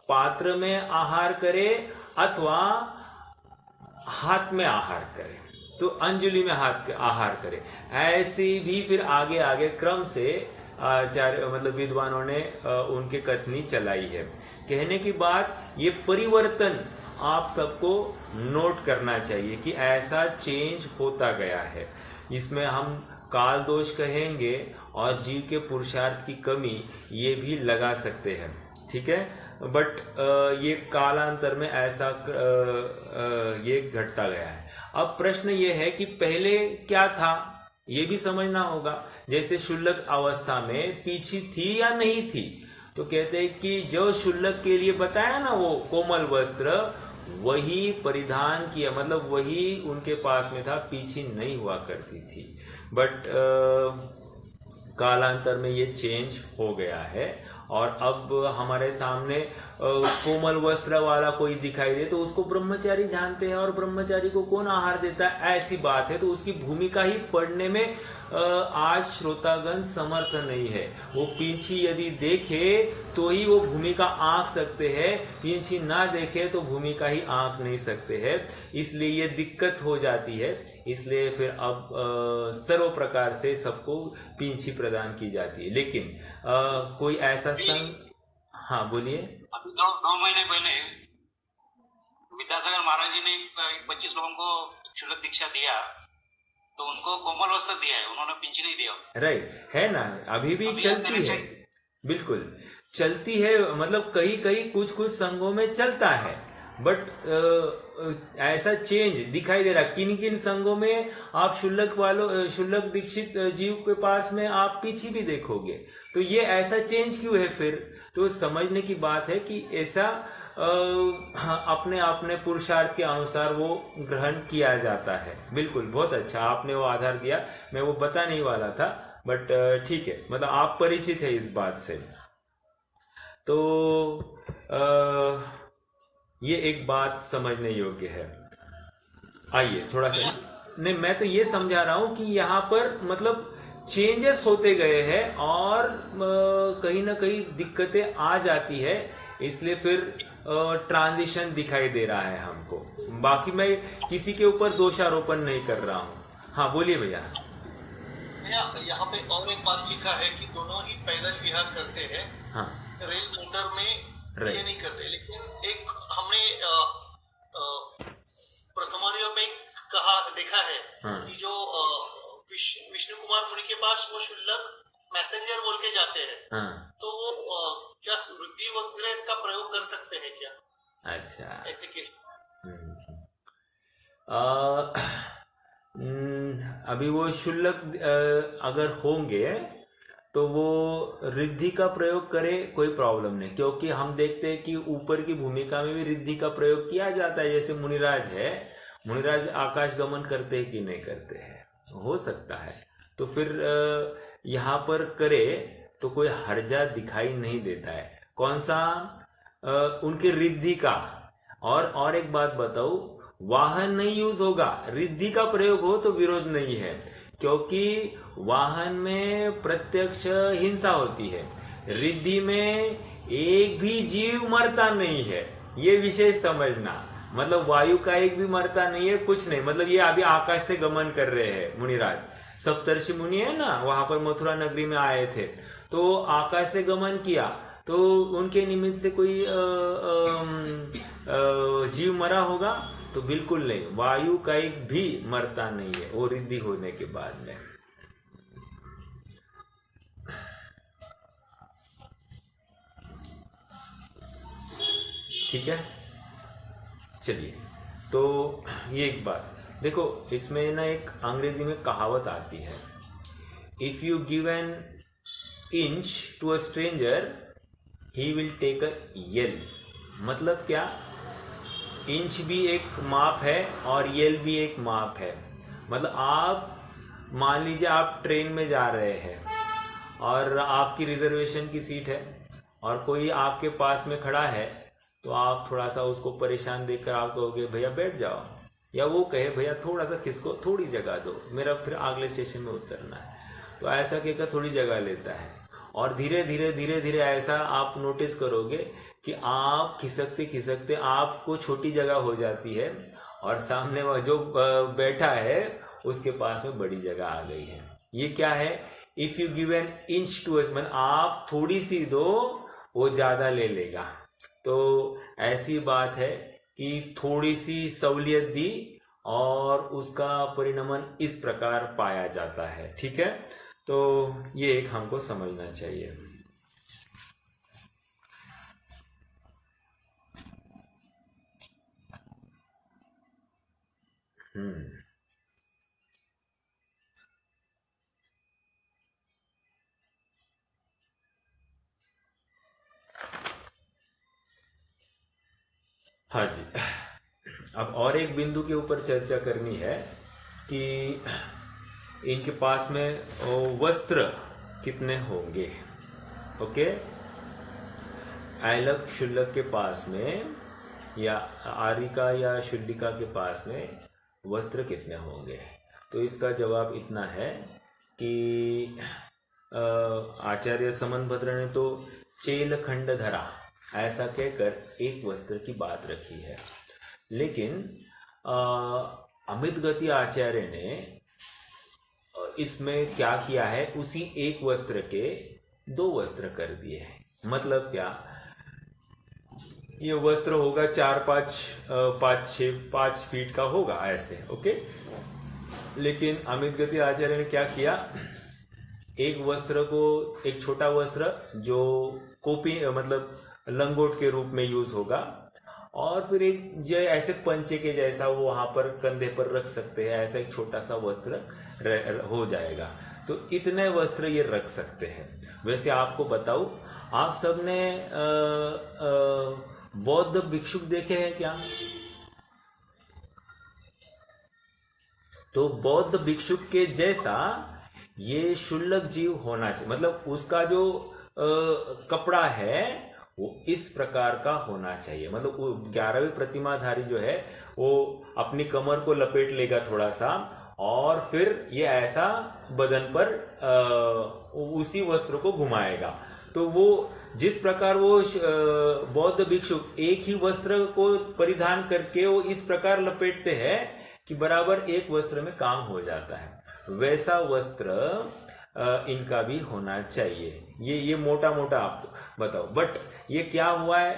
पात्र में आहार करे अथवा हाथ में आहार करे, तो अंजलि में हाथ आहार करे। ऐसी भी फिर आगे आगे क्रम से आचार्य मतलब विद्वानों ने उनके कथनी चलाई है। कहने की बात ये परिवर्तन आप सबको नोट करना चाहिए कि ऐसा चेंज होता गया है। इसमें हम काल दोष कहेंगे और जीव के पुरुषार्थ की कमी ये भी लगा सकते हैं। ठीक है, बट ये कालांतर में ऐसा ये घटता गया है। अब प्रश्न ये है कि पहले क्या था, ये भी समझना होगा। जैसे शुल्लक अवस्था में पीछी थी या नहीं थी, तो कहते हैं कि जो शुल्लक के लिए बताया ना वो कोमल वस्त्र वही परिधान किया, मतलब वही उनके पास में था, पीछी नहीं हुआ करती थी। बट कालांतर में ये चेंज हो गया है और अब हमारे सामने कोमल वस्त्र वाला कोई दिखाई दे तो उसको ब्रह्मचारी जानते हैं, और ब्रह्मचारी को कौन आहार देता है, ऐसी बात है। तो उसकी भूमिका ही पढ़ने में आज श्रोतागण समर्थ नहीं है। वो पीछी यदि देखे तो ही वो भूमिका आंक सकते हैं, पीछी ना देखे तो भूमिका ही आंक नहीं सकते हैं। इसलिए ये दिक्कत हो जाती है। इसलिए फिर अब सर्व प्रकार से सबको पीछी प्रदान की जाती है। लेकिन कोई ऐसा संघ, हाँ बोलिए। अभी 2 महीने पहले विद्यासागर महाराज जी ने 25 लोगों को शुल्क दीक्षा दिया, तो उनको कोमल वस्त्र दिया है, उन्होंने पिंच नहीं दिया। राइट है ना, अभी भी चलती है, बिल्कुल चलती है। मतलब कहीं कहीं कुछ कुछ संघों में चलता है, बट ऐसा चेंज दिखाई दे रहा। किन किन संघों में आप शुल्लक दीक्षित जीव के पास में आप पीछे भी देखोगे, तो ये ऐसा चेंज क्यों है फिर? तो समझने की बात है कि ऐसा अपने अपने पुरुषार्थ के अनुसार वो ग्रहण किया जाता है। बिल्कुल, बहुत अच्छा आपने वो आधार दिया, मैं वो बता नहीं वाला था, बट ठीक है, मतलब आप परिचित है इस बात से। तो ये एक बात समझने योग्य है। आइए थोड़ा सा, नहीं मैं तो ये समझा रहा हूं कि यहाँ पर मतलब चेंजेस होते गए हैं और कहीं ना कहीं दिक्कतें आ जाती है, इसलिए फिर ट्रांजिशन दिखाई दे रहा है हमको। बाकी मैं किसी के ऊपर दोषारोपण नहीं कर रहा हूं। हाँ बोलिए भैया। यहाँ पे और एक बात लिखा है कि दोनों ही पैदल विहार करते हैं, हाँ रेल मोटर में ये नहीं करते। लेकिन एक हमने प्रथमानियों में कहा देखा है हाँ कि जो विष्णु कुमार मुनि के पास वो शुल्लक मैसेंजर बोल के जाते हैं, हाँ तो वो क्या वृद्धि वगैरह का प्रयोग कर सकते हैं क्या अच्छा। ऐसे केस? अभी वो शुल्लक अगर होंगे तो वो रिद्धि का प्रयोग करे, कोई प्रॉब्लम नहीं, क्योंकि हम देखते हैं कि ऊपर की भूमिका में भी रिद्धि का प्रयोग किया जाता है। जैसे मुनिराज है, मुनिराज आकाश गमन करते हैं कि नहीं करते हैं, हो सकता है, तो फिर यहाँ पर करे तो कोई हर्जा दिखाई नहीं देता है। कौन सा? उनके रिद्धि का। और एक बात बताऊं, वाहन नहीं यूज होगा, रिद्धि का प्रयोग हो तो विरोध नहीं है, क्योंकि वाहन में प्रत्यक्ष हिंसा होती है, रिद्धि में एक भी जीव मरता नहीं है, ये विशेष समझना। मतलब वायु का एक भी मरता नहीं है, कुछ नहीं। मतलब ये अभी आकाश से गमन कर रहे हैं मुनिराज, सप्तर्षि मुनि है ना, वहां पर मथुरा नगरी में आए थे, तो आकाश से गमन किया, तो उनके निमित्त से कोई जीव मरा होगा? तो बिल्कुल नहीं, वायु का एक भी मरता नहीं है, वो रिद्धि होने के बाद में। ठीक है, चलिए। तो ये एक बात देखो, इसमें ना एक अंग्रेजी में कहावत आती है, if you give an inch to a stranger he will take a ell. मतलब क्या? इंच भी एक माप है और यल भी एक माप है। मतलब आप मान लीजिए आप ट्रेन में जा रहे हैं और आपकी रिजर्वेशन की सीट है और कोई आपके पास में खड़ा है, तो आप थोड़ा सा उसको परेशान देखकर आप कहोगे भैया बैठ जाओ, या वो कहे भैया थोड़ा सा खिसको, थोड़ी जगह दो, मेरा फिर अगले स्टेशन में उतरना है। तो ऐसा कहकर थोड़ी जगह लेता है और धीरे धीरे ऐसा आप नोटिस करोगे कि आप खिसकते खिसकते आपको छोटी जगह हो जाती है और सामने जो बैठा है उसके पास में बड़ी जगह आ गई है। ये क्या है? If you give an inch to us, मतलब आप थोड़ी सी दो, वो ज्यादा ले लेगा। तो ऐसी बात है कि थोड़ी सी सहूलियत दी और उसका परिणमन इस प्रकार पाया जाता है। ठीक है, तो ये एक हमको समझना चाहिए। हाँ जी, अब और एक बिंदु के ऊपर चर्चा करनी है कि इनके पास में वस्त्र कितने होंगे। ओके, ऐलक शुल्लक के पास में या आरिका या शुल्लिका के पास में वस्त्र कितने होंगे? तो इसका जवाब इतना है कि आचार्य समनभद्र ने तो चेल खंड धरा ऐसा कहकर एक वस्त्र की बात रखी है, लेकिन अमित गति आचार्य ने इसमें क्या किया है, उसी एक वस्त्र के दो वस्त्र कर दिए हैं। मतलब क्या? ये वस्त्र होगा 5 फीट का होगा ऐसे। ओके, लेकिन अमित गति आचार्य ने क्या किया, एक वस्त्र को, एक छोटा वस्त्र जो कोपी मतलब लंगोट के रूप में यूज होगा, और फिर एक जो ऐसे पंचे के जैसा वो वहां पर कंधे पर रख सकते हैं, ऐसा एक छोटा सा वस्त्र हो जाएगा। तो इतने वस्त्र ये रख सकते हैं। वैसे आपको बताऊं, आप सबने बौद्ध भिक्षुक देखे हैं क्या? तो बौद्ध भिक्षुक के जैसा ये शुल्लक जीव होना चाहिए। मतलब उसका जो कपड़ा है वो इस प्रकार का होना चाहिए। मतलब वो 11वीं प्रतिमाधारी जो है वो अपनी कमर को लपेट लेगा थोड़ा सा, और फिर ये ऐसा बदन पर उसी वस्त्र को घुमाएगा। तो वो जिस प्रकार वो बौद्ध भिक्षुक एक ही वस्त्र को परिधान करके वो इस प्रकार लपेटते हैं कि बराबर एक वस्त्र में काम हो जाता है। वैसा वस्त्र इनका भी होना चाहिए। ये मोटा मोटा आपको बताओ। बट ये क्या हुआ है,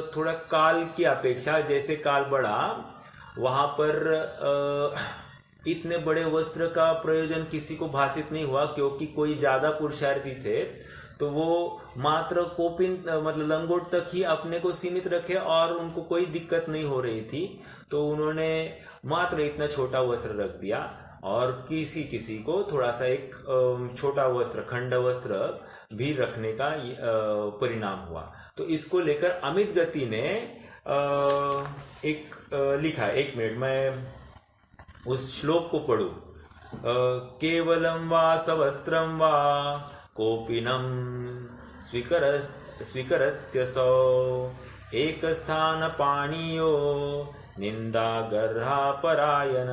थोड़ा काल की अपेक्षा जैसे काल बढ़ा वहां पर इतने बड़े वस्त्र का प्रयोजन किसी को भाषित नहीं हुआ, क्योंकि कोई ज्यादा पुरुषार्थी थे तो वो मात्र कोपिन मतलब लंगोट तक ही अपने को सीमित रखे और उनको कोई दिक्कत नहीं हो रही थी, तो उन्होंने मात्र इतना छोटा वस्त्र रख दिया और किसी किसी को थोड़ा सा एक छोटा वस्त्र, खंड वस्त्र भी रखने का परिणाम हुआ। तो इसको लेकर अमित गति ने एक लिखा, 1 मिनट मैं उस श्लोक को पढ़ू। केवलम वा सवस्त्रम वा कोपिनम स्वीकरत्यसौ एक स्थान पाणियो निंदा गर्हा परायण।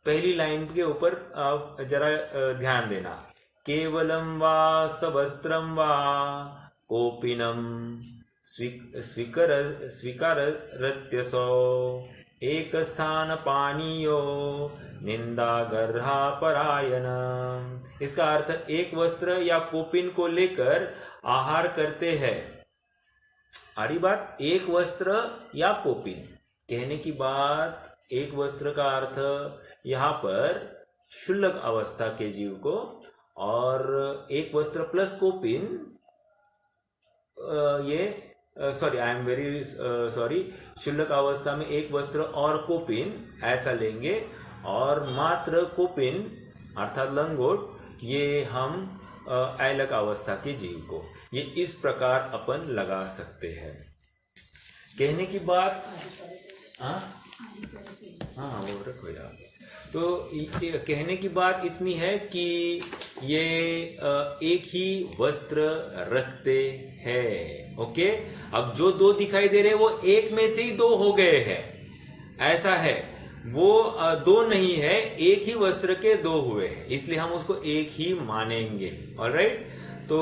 पहली लाइन के ऊपर आप जरा ध्यान देना। केवलम वा सवस्त्रम वा कोपिनम स्वीकारत्यसौ एक स्थान पानीयो निंदा गर्हा परायण। इसका अर्थ एक वस्त्र या कोपिन को लेकर आहार करते हैं। आरी बात, एक वस्त्र या कोपिन कहने की बात, एक वस्त्र का अर्थ यहाँ पर शुल्लक अवस्था के जीव को, और एक वस्त्र प्लस कोपिन ये sorry, I am very sorry, शुल्लक अवस्था में एक वस्त्र और कोपिन ऐसा लेंगे, और मात्र कोपिन अर्थात लंगोट ये हम ऐलक अवस्था के जीव को, ये इस प्रकार अपन लगा सकते हैं। कहने की बात, हाँ वो रखो यार। तो कहने की बात इतनी है कि ये एक ही वस्त्र रखते हैं। ओके, अब जो 2 दिखाई दे रहे हैं वो एक में से ही 2 हो गए हैं, ऐसा है। वो 2 नहीं है, एक ही वस्त्र के 2 हुए हैं, इसलिए हम उसको एक ही मानेंगे। ऑलराइट, तो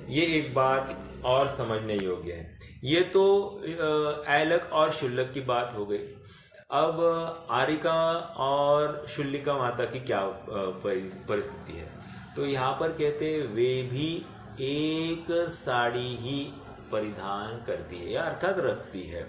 ये एक बात और समझने योग्य है। ये तो ऐलक और शुल्लक की बात हो गई। अब आरिका और शुल्लिका माता की क्या परिस्थिति है, तो यहाँ पर कहते हैं वे भी एक साड़ी ही परिधान करती है, अर्थात रखती है।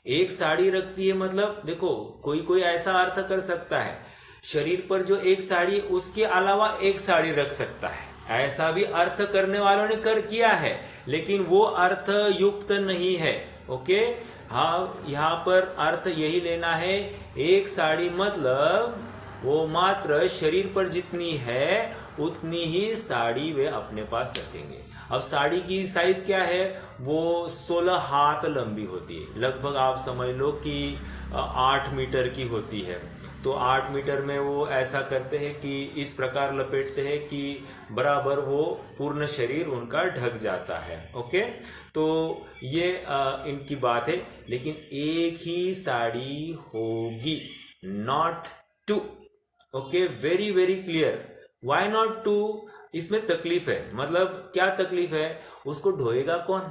एक साड़ी रखती है मतलब देखो, कोई कोई ऐसा अर्थ कर सकता है शरीर पर जो एक साड़ी, उसके अलावा एक साड़ी रख सकता है, ऐसा भी अर्थ करने वालों ने किया है, लेकिन वो अर्थ युक्त नहीं है। ओके, हाँ, यहाँ पर अर्थ यही लेना है, एक साड़ी मतलब वो मात्र शरीर पर जितनी है उतनी ही साड़ी वे अपने पास रखेंगे। अब साड़ी की साइज क्या है, वो 16 हाथ लंबी होती है, लगभग आप समझ लो कि 8 मीटर की होती है। तो 8 मीटर में वो ऐसा करते हैं कि इस प्रकार लपेटते हैं कि बराबर वो पूर्ण शरीर उनका ढक जाता है। ओके, तो ये इनकी बात है, लेकिन एक ही साड़ी होगी, not 2। Okay, very very clear. Why not 2? इसमें तकलीफ है। मतलब क्या तकलीफ है, उसको ढोएगा कौन?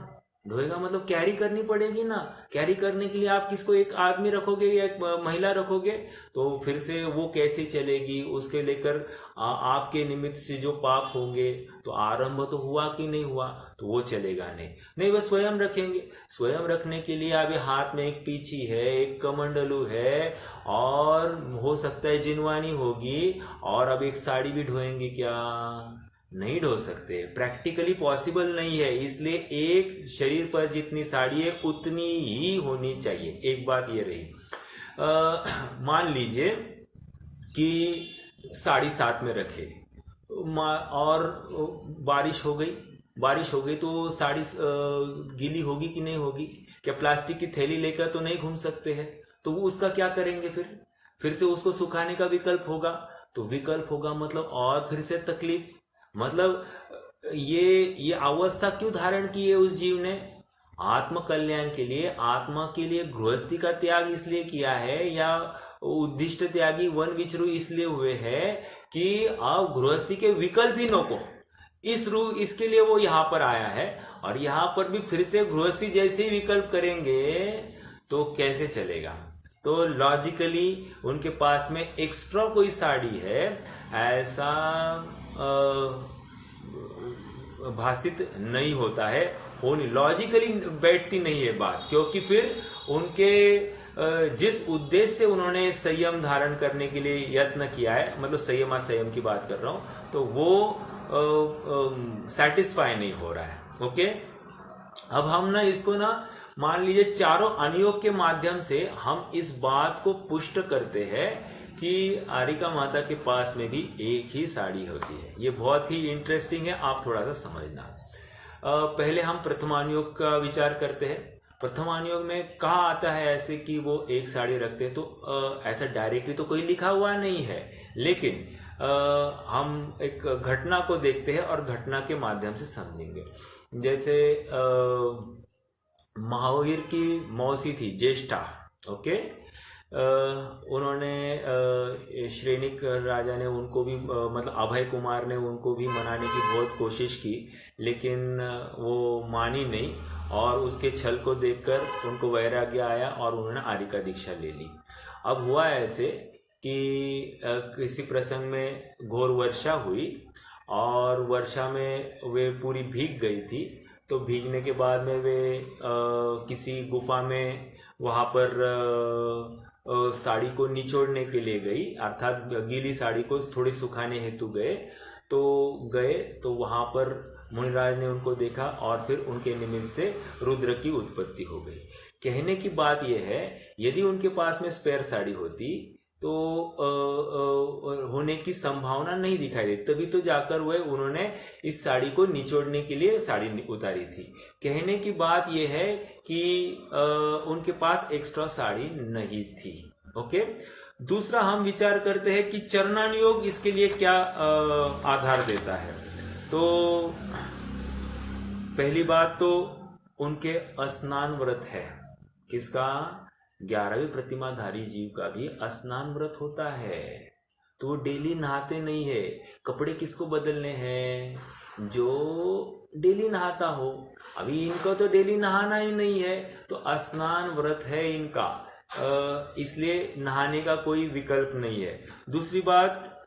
ढोएगा मतलब कैरी करनी पड़ेगी ना। कैरी करने के लिए आप किसको, एक आदमी रखोगे या एक महिला रखोगे, तो फिर से वो कैसे चलेगी? उसके लेकर आपके निमित्त से जो पाप होंगे, तो आरंभ तो हुआ कि नहीं हुआ, तो वो चलेगा नहीं। वो स्वयं रखेंगे। स्वयं रखने के लिए अभी हाथ में एक पीछी है, एक कमंडलू है, और हो सकता है जिनवानी होगी, और अब एक साड़ी भी ढोएंगे क्या? नहीं ढो सकते, प्रैक्टिकली पॉसिबल नहीं है। इसलिए एक शरीर पर जितनी साड़ी है उतनी ही होनी चाहिए। एक बात ये रही, मान लीजिए कि साड़ी साथ में रखे और बारिश हो गई तो साड़ी गीली होगी कि नहीं होगी? क्या प्लास्टिक की थैली लेकर तो नहीं घूम सकते हैं, तो उसका क्या करेंगे? फिर से उसको सुखाने का विकल्प होगा, तो विकल्प होगा मतलब और फिर से तकलीफ। मतलब ये अवस्था क्यों धारण की है उस जीव ने? आत्म कल्याण के लिए, आत्मा के लिए गृहस्थी का त्याग इसलिए किया है, या उद्दिष्ट त्यागी वन विचरू इसलिए हुए है कि अब गृहस्थी के विकल्प ही नको, इसके लिए वो यहाँ पर आया है। और यहाँ पर भी फिर से गृहस्थी जैसे ही विकल्प करेंगे तो कैसे चलेगा? तो लॉजिकली उनके पास में एक्स्ट्रा कोई साड़ी है ऐसा भाषित नहीं होता है, होनी लॉजिकली बैठती नहीं है बात, क्योंकि फिर उनके जिस उद्देश्य से उन्होंने संयम धारण करने के लिए यत्न किया है, मतलब संयम की बात कर रहा हूं, तो वो सेटिस्फाई नहीं हो रहा है। ओके, अब हम ना इसको ना मान लीजिए चारों अनुयोग के माध्यम से हम इस बात को पुष्ट करते हैं कि आरिका माता के पास में भी एक ही साड़ी होती है। ये बहुत ही इंटरेस्टिंग है, आप थोड़ा सा समझना। पहले हम प्रथमानुयोग का विचार करते हैं। प्रथमानुयोग में कहा आता है ऐसे कि वो एक साड़ी रखते हैं, तो ऐसा डायरेक्टली तो कोई लिखा हुआ नहीं है, लेकिन हम एक घटना को देखते हैं और घटना के माध्यम से समझेंगे। जैसे महावीर की मौसी थी ज्येष्ठा, ओके, उन्होंने श्रेनिक राजा ने उनको भी मतलब अभय कुमार ने उनको भी मनाने की बहुत कोशिश की, लेकिन वो मानी नहीं और उसके छल को देखकर उनको वैराग्य आया और उन्होंने आरिका दीक्षा ले ली। अब हुआ ऐसे कि किसी प्रसंग में घोर वर्षा हुई और वर्षा में वे पूरी भीग गई थी, तो भीगने के बाद में वे किसी गुफा में वहाँ पर साड़ी को निचोड़ने के लिए गई, अर्थात गीली साड़ी को थोड़ी सुखाने हेतु गए तो वहाँ पर मुनिराज ने उनको देखा और फिर उनके निमित्त से रुद्र की उत्पत्ति हो गई। कहने की बात यह है, यदि उनके पास में स्पेयर साड़ी होती तो होने की संभावना नहीं दिखाई देती, तभी तो जाकर उन्होंने इस साड़ी को निचोड़ने के लिए साड़ी उतारी थी। कहने की बात यह है कि उनके पास एक्स्ट्रा साड़ी नहीं थी। ओके, दूसरा हम विचार करते हैं कि चरणानुयोग इसके लिए क्या आधार देता है। तो पहली बात तो उनके स्नान व्रत है। किसका? 11वीं प्रतिमाधारी जीव का भी स्नान व्रत होता है, तो वो डेली नहाते नहीं है। कपड़े किसको बदलने हैं? जो डेली नहाता हो। अभी इनको तो डेली नहाना ही नहीं है, तो स्नान व्रत है इनका, इसलिए नहाने का कोई विकल्प नहीं है। दूसरी बात,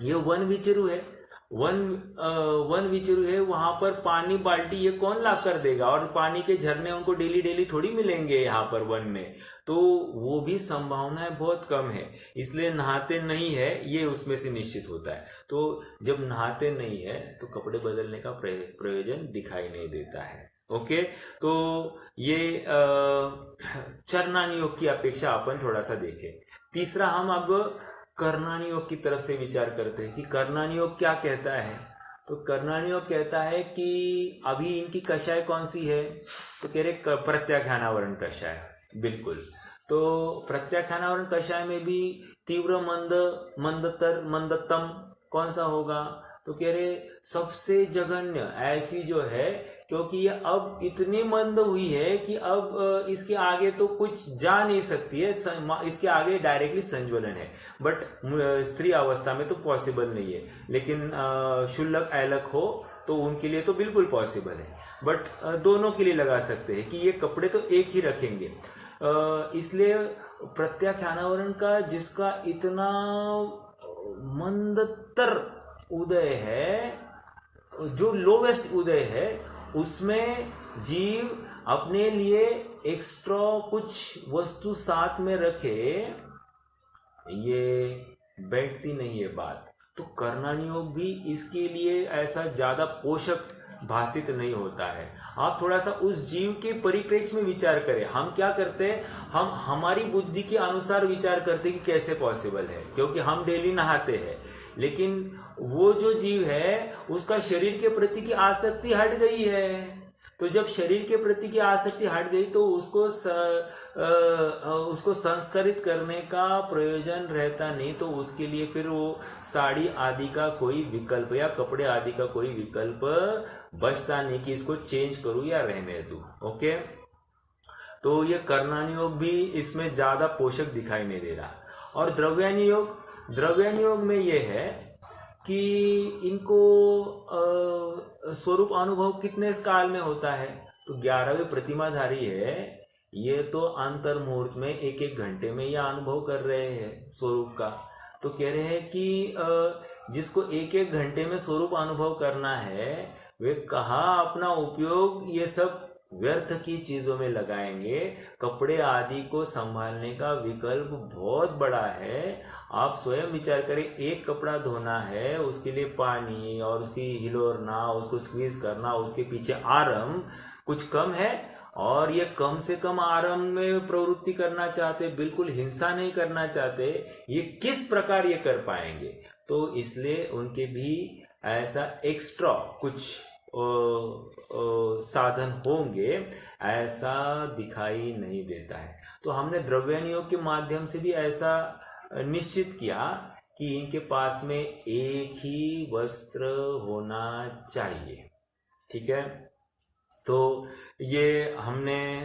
ये वन विचरु है, वन विचरु है, वहां पर पानी बाल्टी ये कौन ला कर देगा, और पानी के झरने उनको डेली डेली थोड़ी मिलेंगे यहाँ पर वन में, तो वो भी संभावनाएं बहुत कम है, इसलिए नहाते नहीं है, ये उसमें से निश्चित होता है। तो जब नहाते नहीं है तो कपड़े बदलने का प्रयोजन दिखाई नहीं देता है। ओके, तो ये चरणानुयोग की अपेक्षा अपन थोड़ा सा देखें। तीसरा, हम अब कर्णानुयोग की तरफ से विचार करते हैं कि कर्णानुयोग क्या कहता है। तो कर्णानुयोग कहता है कि अभी इनकी कषाय कौन सी है, तो कह रहे प्रत्याख्यानावरण कषाय। बिल्कुल, तो प्रत्याख्यानावरण कषाय में भी तीव्र मंदतम कौन सा होगा, तो कह रहे सबसे जघन्य ऐसी जो है, क्योंकि ये अब इतनी मंद हुई है कि अब इसके आगे तो कुछ जा नहीं सकती है, इसके आगे डायरेक्टली संज्वलन है, बट स्त्री अवस्था में तो पॉसिबल नहीं है, लेकिन शुल्लक ऐलक हो तो उनके लिए तो बिल्कुल पॉसिबल है, बट दोनों के लिए लगा सकते हैं कि ये कपड़े तो एक ही रखेंगे। इसलिए प्रत्याख्यानावरण का जिसका इतना मंदतर उदय है, जो लोवेस्ट उदय है, उसमें जीव अपने लिए एक्स्ट्रा कुछ वस्तु साथ में रखे, ये बैठती नहीं है बात। तो कर्णानुयोग भी इसके लिए ऐसा ज्यादा पोषक भाषित नहीं होता है। आप थोड़ा सा उस जीव के परिप्रेक्ष्य में विचार करें। हम क्या करते हैं, हम हमारी बुद्धि के अनुसार विचार करते हैं कि कैसे पॉसिबल है, क्योंकि हम डेली नहाते हैं, लेकिन वो जो जीव है उसका शरीर के प्रति की आसक्ति हट गई है। तो जब शरीर के प्रति की आसक्ति हट गई तो उसको संस्कारित करने का प्रयोजन रहता नहीं, तो उसके लिए फिर वो साड़ी आदि का कोई विकल्प या कपड़े आदि का कोई विकल्प बचता नहीं कि इसको चेंज करूं या रहने दूं। ओके, तो ये कर्णानुयोग भी इसमें ज्यादा पोषक दिखाई नहीं दे रहा। और द्रव्यानुयोग में ये है कि इनको स्वरूप अनुभव कितने काल में होता है, तो 11वीं प्रतिमाधारी है, ये तो अंतर मुहूर्त में एक एक घंटे में ये अनुभव कर रहे हैं स्वरूप का। तो कह रहे हैं कि जिसको एक एक घंटे में स्वरूप अनुभव करना है वे कहाँ अपना उपयोग ये सब व्यर्थ की चीजों में लगाएंगे। कपड़े आदि को संभालने का विकल्प बहुत बड़ा है। आप स्वयं विचार करें, एक कपड़ा धोना है, उसके लिए पानी और उसकी हिलोरना, उसको स्क्वीज करना, उसके पीछे आराम कुछ कम है। और ये कम से कम आराम में प्रवृत्ति करना चाहते, बिल्कुल हिंसा नहीं करना चाहते, ये किस प्रकार ये कर पाएंगे। तो इसलिए उनके भी ऐसा एक्स्ट्रा कुछ साधन होंगे, ऐसा दिखाई नहीं देता है। तो हमने द्रव्यानियों के माध्यम से भी ऐसा निश्चित किया कि इनके पास में एक ही वस्त्र होना चाहिए। ठीक है, तो ये हमने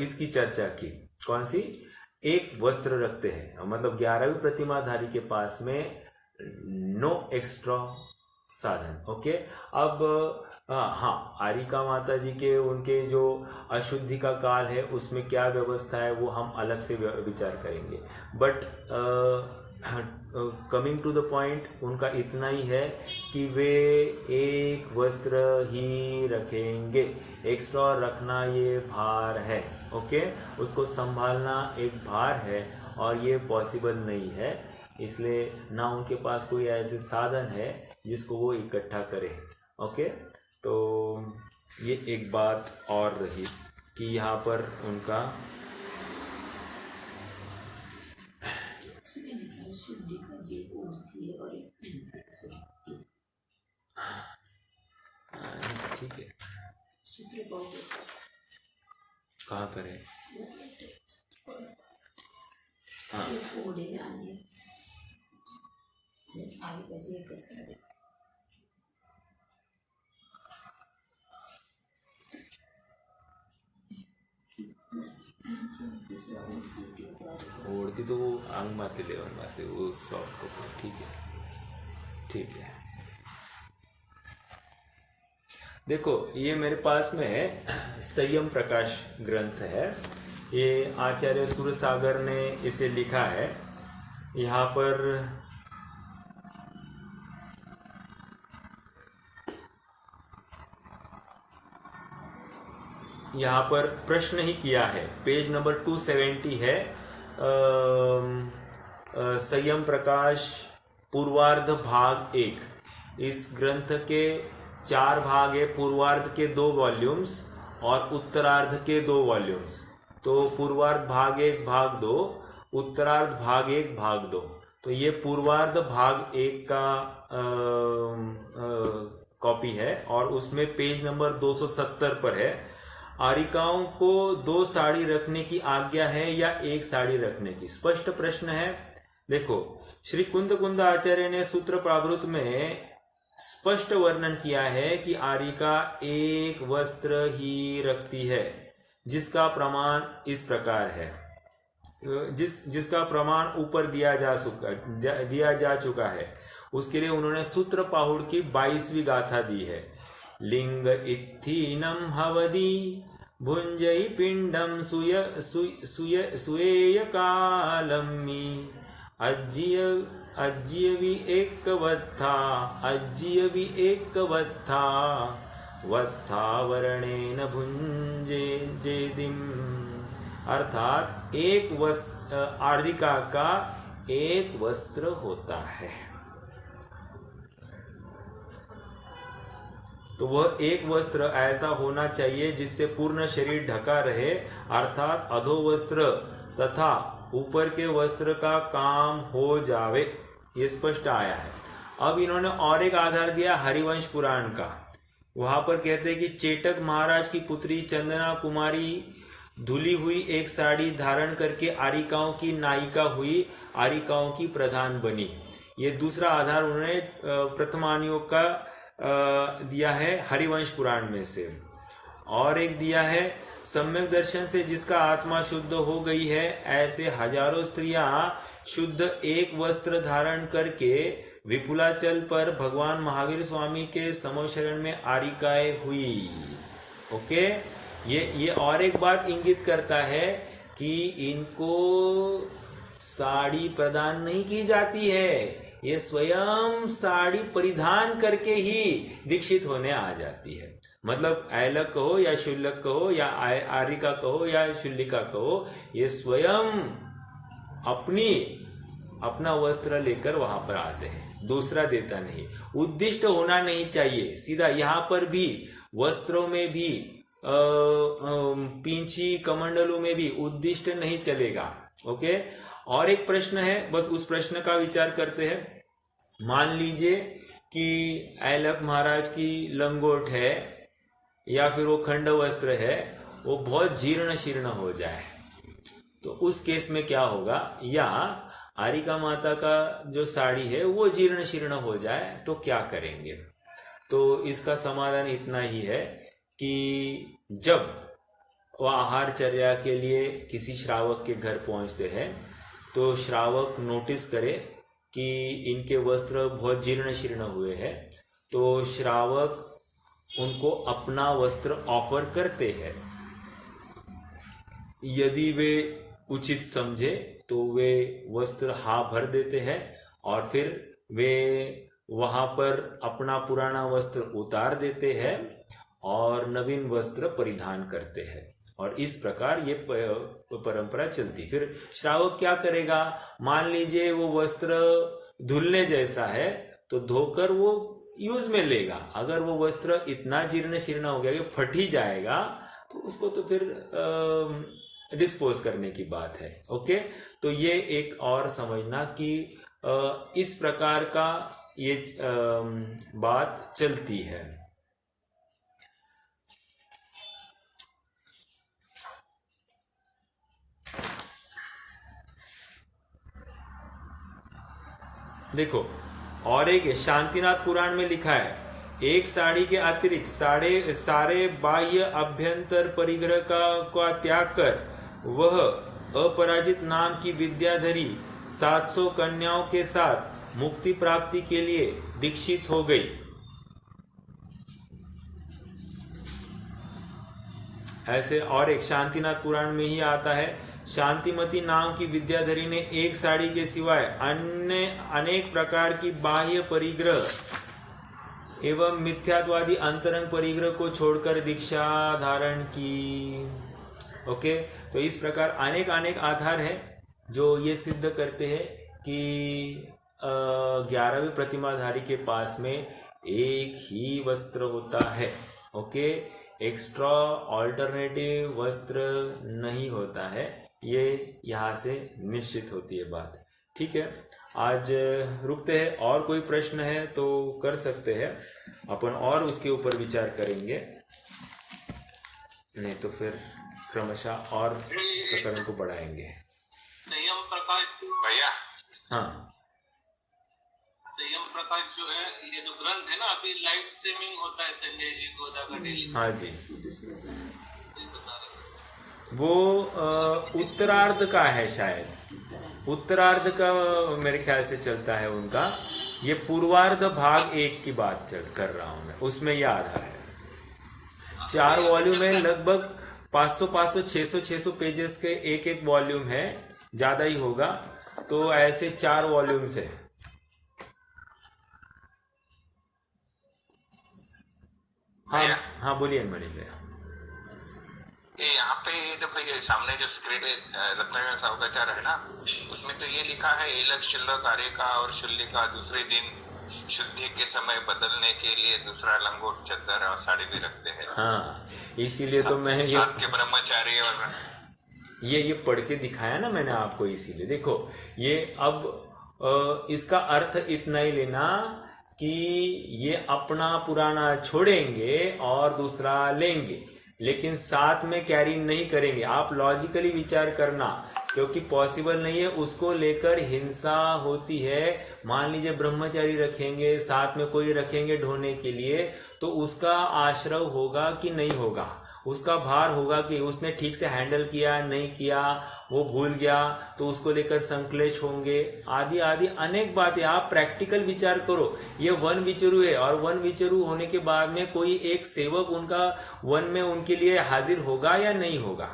इसकी चर्चा की। कौन सी? एक वस्त्र रखते हैं, मतलब 11वीं प्रतिमाधारी के पास में नो एक्स्ट्रा साधन। ओके, अब हाँ, आरिका माता जी के उनके जो अशुद्धि का काल है उसमें क्या व्यवस्था है वो हम अलग से विचार करेंगे। But coming to the point, उनका इतना ही है कि वे एक वस्त्र ही रखेंगे। एक्स्ट्रा रखना ये भार है। ओके, उसको संभालना एक भार है और ये पॉसिबल नहीं है। इसलिए ना उनके पास कोई ऐसे साधन है जिसको वो इकट्ठा करें। ओके, तो ये एक बात और रही कि यहाँ पर उनका ठीक है, कहाँ पर है? हाँ, ओढ़ती तो वो अंग माते लेवन वास्ते वो सॉफ्ट कपड़ा। ठीक है, ठीक है। देखो, ये मेरे पास में है संयम प्रकाश ग्रंथ है। ये आचार्य सूरसागर ने इसे लिखा है। यहाँ पर प्रश्न ही किया है। पेज नंबर 270 है। संयम प्रकाश पूर्वार्ध भाग 1। इस ग्रंथ के 4 भाग है। पूर्वार्ध के 2 वॉल्यूम्स और उत्तरार्ध के 2 वॉल्यूम्स। तो पूर्वार्ध भाग 1 भाग 2, उत्तरार्ध भाग 1 भाग 2। तो ये पूर्वार्ध भाग 1 का कॉपी है और उसमें पेज नंबर 270 पर है। आरिकाओं को 2 साड़ी रखने की आज्ञा है या 1 साड़ी रखने की? स्पष्ट प्रश्न है। देखो, श्री कुंद आचार्य ने सूत्र प्रावृत में स्पष्ट वर्णन किया है कि आरिका एक वस्त्र ही रखती है, जिसका प्रमाण इस प्रकार है। जिसका प्रमाण ऊपर दिया जा चुका है। उसके लिए उन्होंने सूत्र पाहुड़ की 22वीं गाथा दी है। लिंग इत्थीनम हवदी भुंजई पिंडम सुयेय कालम्मी अज्जीयवि एक वत्था वत्थावरणेन भुंजे जेदिम। अर्थात आर्दिका का एक वस्त्र होता है। तो वह एक वस्त्र ऐसा होना चाहिए जिससे पूर्ण शरीर ढका रहे, अर्थात अधोवस्त्र तथा ऊपर के वस्त्र का काम हो जावे। ये स्पष्ट आया है। अब इन्होंने और एक आधार दिया हरिवंश पुराण का। वहां पर कहते हैं कि चेटक महाराज की पुत्री चंदना कुमारी धुली हुई एक साड़ी धारण करके आरिकाओं की नायिका हुई, आरिकाओं की प्रधान बनी। ये दूसरा आधार उन्होंने प्रथमानियों का दिया है हरिवंश पुराण में से। और एक दिया है सम्यक दर्शन से जिसका आत्मा शुद्ध हो गई है, ऐसे हजारों स्त्रियां शुद्ध एक वस्त्र धारण करके विपुलाचल पर भगवान महावीर स्वामी के समशरण में आरिकाएं हुई। ओके, ये और एक बात इंगित करता है कि इनको साड़ी प्रदान नहीं की जाती है, ये स्वयं साड़ी परिधान करके ही दीक्षित होने आ जाती है। मतलब ऐलक कहो या शुल्लक कहो या आरिका कहो या शुल्लिका कहो, ये स्वयं अपना वस्त्र लेकर वहां पर आते हैं, दूसरा देता नहीं। उद्दिष्ट होना नहीं चाहिए, सीधा यहाँ पर भी वस्त्रों में भी पींची कमंडलों में भी उद्दिष्ट नहीं चलेगा। ओके, और एक प्रश्न है, बस उस प्रश्न का विचार करते हैं। मान लीजिए कि ऐलक महाराज की लंगोट है या फिर वो खंड वस्त्र है, वो बहुत जीर्ण शीर्ण हो जाए, तो उस केस में क्या होगा? या आरिका माता का जो साड़ी है वो जीर्ण शीर्ण हो जाए तो क्या करेंगे? तो इसका समाधान इतना ही है कि जब वह आहारचर्या के लिए किसी श्रावक के घर पहुंचते हैं तो श्रावक नोटिस करे कि इनके वस्त्र बहुत जीर्ण शीर्ण हुए हैं, तो श्रावक उनको अपना वस्त्र ऑफर करते हैं। यदि वे उचित समझे तो वे वस्त्र भर देते हैं और फिर वे वहां पर अपना पुराना वस्त्र उतार देते हैं और नवीन वस्त्र परिधान करते हैं, और इस प्रकार ये परंपरा चलती। फिर श्रावक क्या करेगा? मान लीजिए वो वस्त्र धुलने जैसा है तो धोकर वो यूज में लेगा। अगर वो वस्त्र इतना जीर्ण शीर्ण हो गया कि फट ही जाएगा तो उसको तो फिर डिस्पोज करने की बात है। ओके, तो ये एक और समझना कि इस प्रकार का ये बात चलती है। देखो, और एक शांतिनाथ पुराण में लिखा है, एक साड़ी के अतिरिक्त सारे बाह्य अभ्यंतर परिग्रह का त्याग कर वह अपराजित नाम की विद्याधरी 700 कन्याओं के साथ मुक्ति प्राप्ति के लिए दीक्षित हो गई। ऐसे और एक शांतिनाथ पुराण में ही आता है, शांतिमती नाम की विद्याधरी ने एक साड़ी के सिवाय अन्य अनेक प्रकार की बाह्य परिग्रह एवं मिथ्यात्वादी अंतरंग परिग्रह को छोड़कर दीक्षा धारण की। ओके, तो इस प्रकार अनेक आधार है जो ये सिद्ध करते हैं कि 11वें प्रतिमाधारी के पास में एक ही वस्त्र होता है। ओके, एक्स्ट्रा ऑल्टरनेटिव वस्त्र नहीं होता है, ये यहाँ से निश्चित होती है बात। ठीक है, आज रुकते हैं। और कोई प्रश्न है तो कर सकते हैं, अपन और उसके ऊपर विचार करेंगे, नहीं तो फिर क्रमशः और प्रकरण को बढ़ाएंगे। संयम प्रकाश भैया, हाँ, संयम प्रकाश जो है, ये जो ग्रंथ है ना, अभी लाइव स्ट्रीमिंग होता है संजय जी गोदा का डेली। हाँ जी, ये बता रहे वो उत्तरार्ध का है, शायद उत्तरार्ध का मेरे ख्याल से चलता है उनका। ये पूर्वार्ध भाग 1 की बात कर रहा हूं मैं, उसमें यह आधार है। 4 वॉल्यूम है, लगभग 500 600 पेजेस के एक वॉल्यूम है, ज्यादा ही होगा। तो ऐसे 4 वॉल्यूम्स है। हाँ हाँ, बोलिए मनीष भैया। ये यहाँ पे देखो, ये सामने जो स्क्रीन रत्नाकर सावकाचार्य है ना, उसमें तो ये लिखा है, एलक शुल्लक आरिका और शुल्लिका दूसरे दिन शुद्धि के समय बदलने के लिए दूसरा लंगोट चद्दर और साड़ी भी रखते हैं। हाँ, इसीलिए तो मैं साथ के ब्रह्मचारी और ये पढ़ के दिखाया ना मैंने आपको। इसीलिए देखो, ये अब इसका अर्थ इतना ही लेना कि ये अपना पुराना छोड़ेंगे और दूसरा लेंगे, लेकिन साथ में कैरी नहीं करेंगे। आप लॉजिकली विचार करना, क्योंकि पॉसिबल नहीं है, उसको लेकर हिंसा होती है। मान लीजिए ब्रह्मचारी रखेंगे, साथ में कोई रखेंगे ढोने के लिए, तो तो उसका आश्रय होगा कि नहीं होगा, उसका भार होगा कि उसने ठीक से हैंडल किया नहीं किया, वो भूल गया तो उसको लेकर संक्लेश होंगे, आदि आदि अनेक बातें। आप प्रैक्टिकल विचार करो, ये वन विचरु है और वन विचरु होने के बाद में कोई एक सेवक उनका वन में उनके लिए हाजिर होगा या नहीं होगा,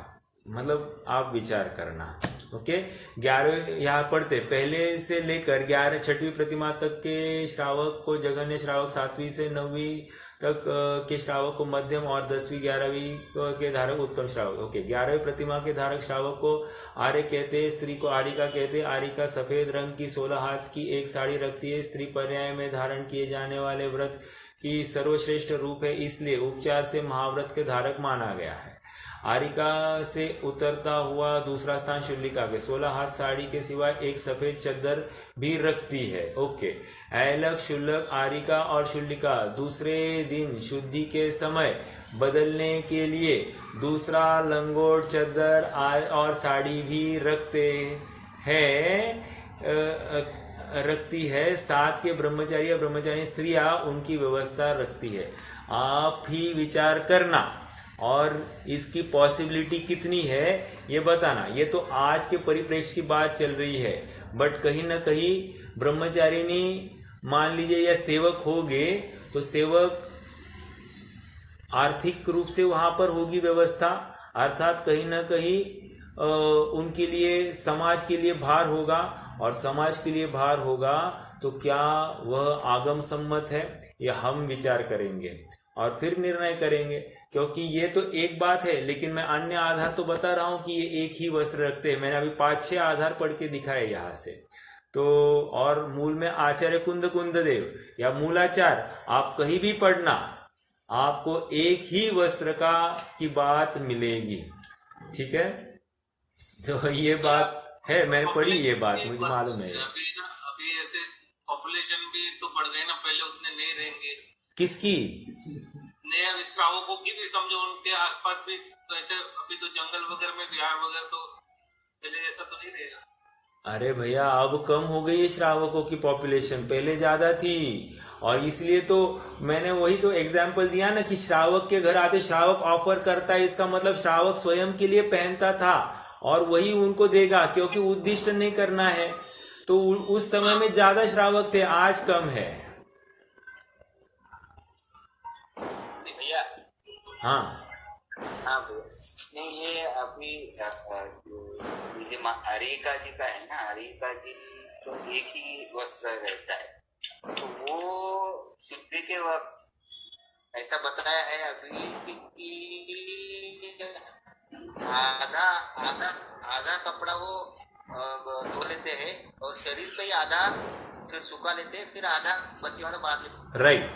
मतलब आप विचार करना। ओके 11 यहाँ पढ़ते, पहले से लेकर 6वीं प्रतिमा तक के श्रावक को जघन्य श्रावक, 7वीं से 9वीं तक के श्रावक को मध्यम और 10वीं 11वीं के धारक उत्तम श्रावक। ओके 11वीं प्रतिमा के धारक श्रावक को आर्य कहते हैं, स्त्री को आरिका कहते हैं। आरिका सफेद रंग की 16 हाथ की एक साड़ी रखती है। स्त्री पर्याय में धारण किए जाने वाले व्रत की सर्वश्रेष्ठ रूप है, इसलिए उपचार से महाव्रत के धारक माना गया है। आरिका से उतरता हुआ दूसरा स्थान शुल्लिका के 16 हाथ साड़ी के सिवाय एक सफेद चद्दर भी रखती है। ओके ऐलक, शुल्लक, आरिका और शुल्लिका दूसरे दिन शुद्धि के समय बदलने के लिए दूसरा लंगोट, चद्दर और साड़ी भी रखती है। साथ के ब्रह्मचारी या ब्रह्मचारी स्त्रियां उनकी व्यवस्था रखती है। आप ही विचार करना और इसकी पॉसिबिलिटी कितनी है ये बताना। ये तो आज के परिप्रेक्ष्य की बात चल रही है, बट कहीं ना कहीं ब्रह्मचारिणी मान लीजिए या सेवक होगे तो सेवक आर्थिक रूप से वहां पर होगी व्यवस्था, अर्थात कहीं ना कहीं उनके लिए समाज के लिए भार होगा, और समाज के लिए भार होगा तो क्या वह आगम सम्मत है, यह हम विचार करेंगे और फिर निर्णय करेंगे। क्योंकि ये तो एक बात है, लेकिन मैं अन्य आधार तो बता रहा हूं कि ये एक ही वस्त्र रखते हैं। मैंने अभी 5-6 आधार पढ़ के दिखाए यहाँ से। तो और मूल में आचार्य कुंद देव या मूलाचार आप कहीं भी पढ़ना, आपको एक ही वस्त्र की बात मिलेगी। ठीक है, तो ये बात है, मैंने पढ़ी ये बात, मुझे मालूम है। अभी ऐसे पॉपुलेशन भी तो बढ़ गई ना, पहले उतने नहीं रहेंगे। किसकी? नए श्रावकों की भी समझो, उनके आसपास भी तो ऐसे अभी तो जंगल वगैरह में बिहार वगैरह तो पहले ऐसा तो नहीं रहेगा। अरे भैया अब कम हो गई है श्रावकों की पॉपुलेशन, पहले ज्यादा थी, और इसलिए तो मैंने वही तो एग्जाम्पल दिया ना कि श्रावक के घर आते, श्रावक ऑफर करता है, इसका मतलब श्रावक स्वयं के लिए पहनता था और वही उनको देगा, क्योंकि उद्दिष्ट नहीं करना है। तो उस समय में ज्यादा श्रावक थे, आज कम है। हाँ हाँ भैया, नहीं ये अभी ये अरिका जी का है ना, अरिका जी तो एक ही वस्त्र रहता है, तो वो शुद्धि के वक्त ऐसा बताया है अभी कि आधा आधा आधा कपड़ा वो धो लेते हैं और शरीर पे ही आधा फिर सुखा लेते हैं, फिर आधा बची वाला बांध लेते हैं। राइट,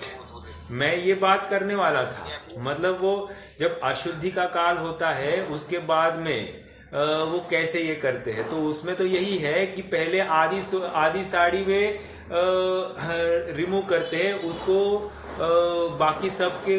मैं ये बात करने वाला था। मतलब वो जब अशुद्धि का काल होता है उसके बाद में वो कैसे ये करते हैं, तो उसमें तो यही है कि पहले आधी साड़ी वे रिमूव करते हैं, उसको बाकी सबके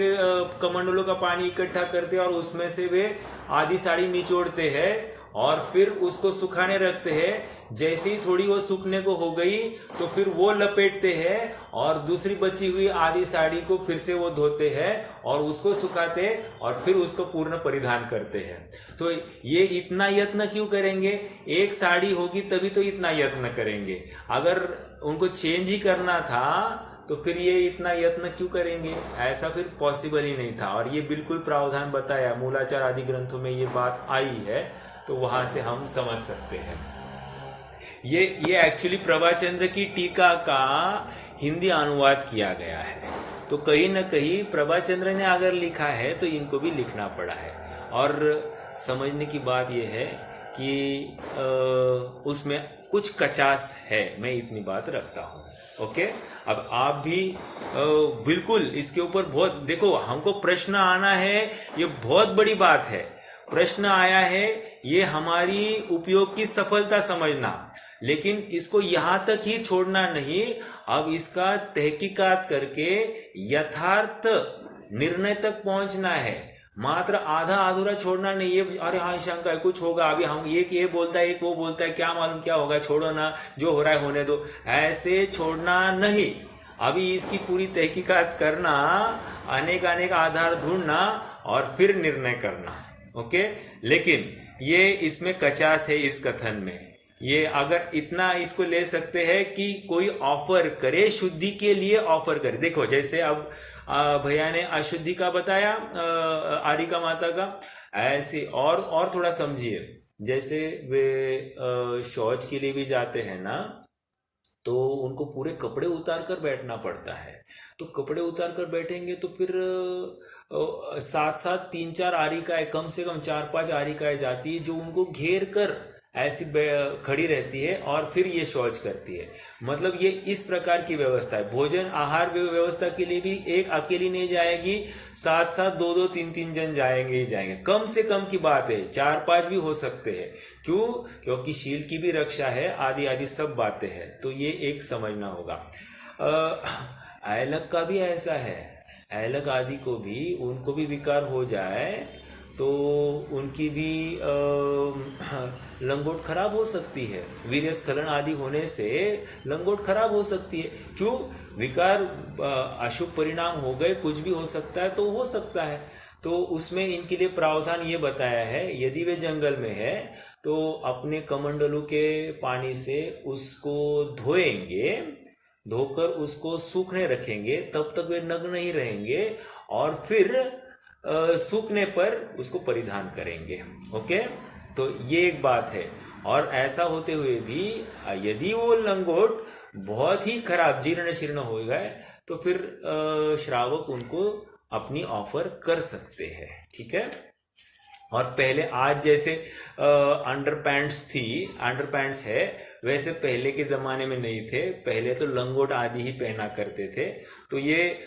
कमंडलों का पानी इकट्ठा करते हैं और उसमें से वे आधी साड़ी निचोड़ते हैं और फिर उसको सुखाने रखते हैं। जैसे ही थोड़ी वो सूखने को हो गई तो फिर वो लपेटते हैं और दूसरी बची हुई आधी साड़ी को फिर से वो धोते हैं और उसको सुखाते हैं और फिर उसको पूर्ण परिधान करते हैं। तो ये इतना यत्न क्यों करेंगे? एक साड़ी होगी तभी तो इतना यत्न करेंगे। अगर उनको चेंज ही करना था तो फिर ये इतना यत्न क्यों करेंगे? ऐसा फिर पॉसिबल ही नहीं था। और ये बिल्कुल प्रावधान बताया, मूलाचार आदि ग्रंथों में ये बात आई है, तो वहां से हम समझ सकते हैं। ये एक्चुअली प्रभाचंद्र की टीका का हिंदी अनुवाद किया गया है, तो कहीं ना कहीं प्रभाचंद्र ने अगर लिखा है तो इनको भी लिखना पड़ा है। और समझने की बात यह है कि उसमें कुछ कचास है, मैं इतनी बात रखता हूँ। ओके, अब आप भी बिल्कुल इसके ऊपर बहुत देखो, हमको प्रश्न आना है, ये बहुत बड़ी बात है। प्रश्न आया है, ये हमारी उपयोग की सफलता समझना, लेकिन इसको यहां तक ही छोड़ना नहीं, अब इसका तहकीकात करके यथार्थ निर्णय तक पहुंचना है। मात्र आधा अधूरा छोड़ना नहीं, ये अरे हाँ शंका है कुछ होगा, अभी हम एक ये बोलता है एक वो बोलता है, क्या मालूम क्या होगा, छोड़ो ना, जो हो रहा है होने दो, ऐसे छोड़ना नहीं। अभी इसकी पूरी तहकीकात करना, अनेक अनेक आधार ढूंढना और फिर निर्णय करना। ओके, लेकिन ये इसमें कचास है इस कथन में। ये अगर इतना इसको ले सकते हैं कि कोई ऑफर करे, शुद्धि के लिए ऑफर करे। देखो जैसे अब भैया ने अशुद्धि का बताया, आरिका माता का, ऐसे और थोड़ा समझिए। जैसे वे शौच के लिए भी जाते हैं ना, तो उनको पूरे कपड़े उतार कर बैठना पड़ता है। तो कपड़े उतार कर बैठेंगे तो फिर साथ साथ 3-4 आरिकाएं, कम से कम 4-5 आरिकाएं जाती है जो उनको घेर कर ऐसी खड़ी रहती है और फिर ये शौच करती है। मतलब ये इस प्रकार की व्यवस्था है। भोजन आहार व्यवस्था के लिए भी एक अकेली नहीं जाएगी, साथ साथ 2-2, 3-3 जन जाएंगे ही जाएंगे। कम से कम की बात है, 4-5 भी हो सकते हैं। क्यों? क्योंकि शील की भी रक्षा है, आदि आदि सब बातें हैं। तो ये एक समझना होगा। ऐलक का भी ऐसा है। ऐलक आदि को भी, उनको भी विकार हो जाए तो उनकी भी लंगोट खराब हो सकती है। वीर्य स्खलन आदि होने से लंगोट खराब हो सकती है। क्यों? विकार अशुभ परिणाम हो गए, कुछ भी हो सकता है, तो हो सकता है। तो उसमें इनके लिए प्रावधान ये बताया है, यदि वे जंगल में है तो अपने कमंडलू के पानी से उसको धोएंगे, धोकर उसको सूखने रखेंगे, तब तक वे नग्न नहीं रहेंगे, और फिर सूखने पर उसको परिधान करेंगे। ओके, तो ये एक बात है। और ऐसा होते हुए भी यदि वो लंगोट बहुत ही खराब जीर्ण शीर्ण हो गए तो फिर श्रावक उनको अपनी ऑफर कर सकते हैं। ठीक है। और पहले आज जैसे अंडरपैंट्स है, वैसे पहले के जमाने में नहीं थे। पहले तो लंगोट आदि ही पहना करते थे, तो ये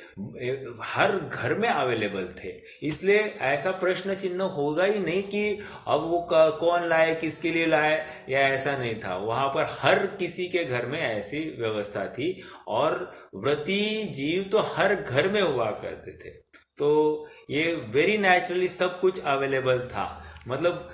हर घर में अवेलेबल थे। इसलिए ऐसा प्रश्न चिन्ह होगा ही नहीं कि अब वो कौन लाए, किसके लिए लाए, या ऐसा नहीं था। वहां पर हर किसी के घर में ऐसी व्यवस्था थी, और व्रती जीव तो हर घर में हुआ करते थे। तो ये वेरी नेचुरली सब कुछ अवेलेबल था। मतलब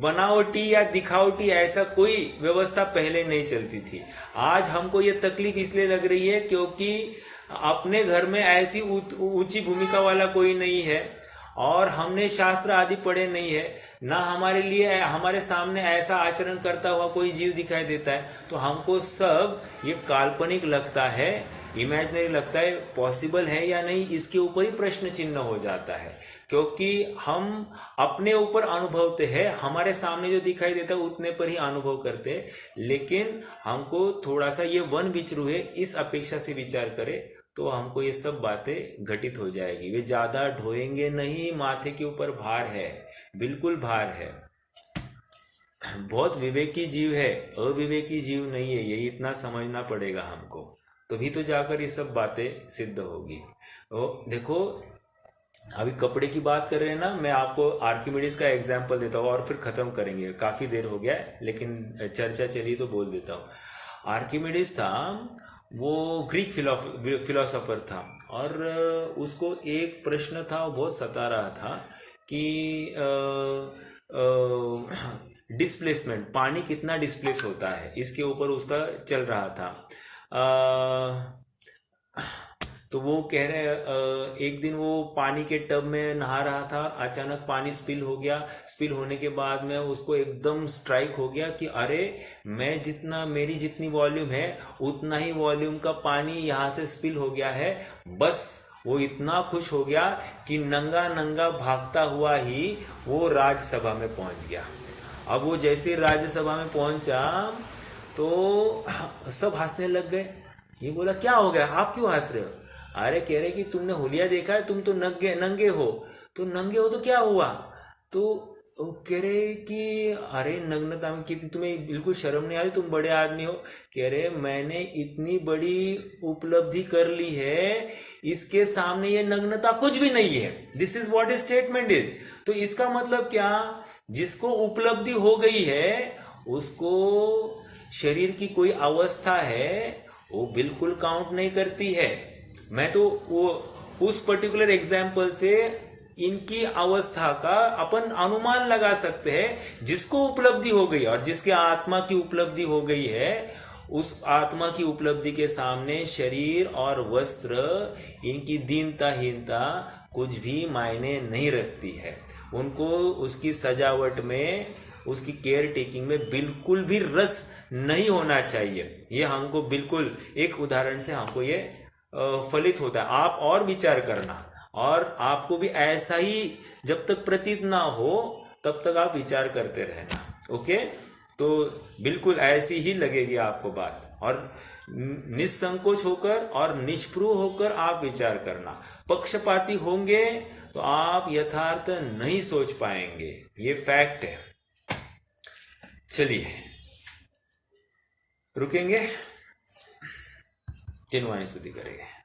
बनावटी या दिखावटी ऐसा कोई व्यवस्था पहले नहीं चलती थी। आज हमको ये तकलीफ इसलिए लग रही है क्योंकि अपने घर में ऐसी ऊंची भूमिका वाला कोई नहीं है, और हमने शास्त्र आदि पढ़े नहीं है ना, हमारे लिए हमारे सामने ऐसा आचरण करता हुआ कोई जीव दिखाई देता है, तो हमको सब ये काल्पनिक लगता है, इमेजिनरी लगता है। पॉसिबल है या नहीं, इसके ऊपर ही प्रश्न चिन्ह हो जाता है, क्योंकि हम अपने ऊपर अनुभवते हैं, हमारे सामने जो दिखाई देता है उतने पर ही अनुभव करते हैं। लेकिन हमको थोड़ा सा ये वन विचरू है, इस अपेक्षा से विचार करें तो हमको ये सब बातें घटित हो जाएगी। वे ज्यादा ढोएंगे नहीं, माथे के ऊपर भार है, बिल्कुल भार है। बहुत विवेकी जीव है, अविवेकी जीव नहीं है, यही इतना समझना पड़ेगा हमको, तभी तो जाकर ये सब बातें सिद्ध होगी। देखो अभी कपड़े की बात कर रहे हैं ना, मैं आपको आर्किमिडीज का एग्जाम्पल देता हूँ और फिर खत्म करेंगे। काफी देर हो गया है, लेकिन चर्चा चली तो बोल देता हूँ। आर्किमिडीज था, वो ग्रीक फिलोसोफर था, और उसको एक प्रश्न था, वो बहुत सता रहा था कि डिस्प्लेसमेंट, पानी कितना डिस्प्लेस होता है, इसके ऊपर उसका चल रहा था। तो वो कह रहे, एक दिन वो पानी के टब में नहा रहा था, अचानक पानी स्पिल हो गया। स्पिल होने के बाद में उसको एकदम स्ट्राइक हो गया कि अरे, मेरी जितनी वॉल्यूम है उतना ही वॉल्यूम का पानी यहाँ से स्पिल हो गया है। बस वो इतना खुश हो गया कि नंगा नंगा भागता हुआ ही वो राज्यसभा में पहुंच गया। अब वो जैसे राज्यसभा में पहुंचा तो सब हंसने लग गए। ये बोला, क्या हो गया, आप क्यों हंस रहे हो? अरे कह रहे कि तुमने हुलिया देखा है, तुम तो नंगे हो। तो नंगे हो तो क्या हुआ? तो कह रहे कि अरे नग्नता में कि तुम्हें बिल्कुल शर्म नहीं आई, तुम बड़े आदमी हो। कह रहे मैंने इतनी बड़ी उपलब्धि कर ली है, इसके सामने ये नग्नता कुछ भी नहीं है। This is what statement is. तो इसका मतलब क्या, जिसको उपलब्धि हो गई है उसको शरीर की कोई अवस्था है वो बिल्कुल काउंट नहीं करती है। मैं तो वो उस पर्टिकुलर एग्जाम्पल से इनकी अवस्था का अपन अनुमान लगा सकते हैं। जिसको उपलब्धि हो गई और जिसके आत्मा की उपलब्धि हो गई है उस आत्मा की उपलब्धि के सामने शरीर और वस्त्र, इनकी दीनताहीनता कुछ भी मायने नहीं रखती है। उनको उसकी सजावट में, उसकी केयर टेकिंग में बिल्कुल भी रस नहीं होना चाहिए। ये हमको बिल्कुल, एक उदाहरण से हमको ये फलित होता है। आप और विचार करना, और आपको भी ऐसा ही जब तक प्रतीत ना हो तब तक आप विचार करते रहना। ओके, तो बिल्कुल ऐसी ही लगेगी आपको बात, और निसंकोच होकर और निष्प्रुह होकर आप विचार करना। पक्षपाती होंगे तो आप यथार्थ नहीं सोच पाएंगे, ये फैक्ट है। चलिए रुकेंगे, जिनवाणी स्तुति करेंगे।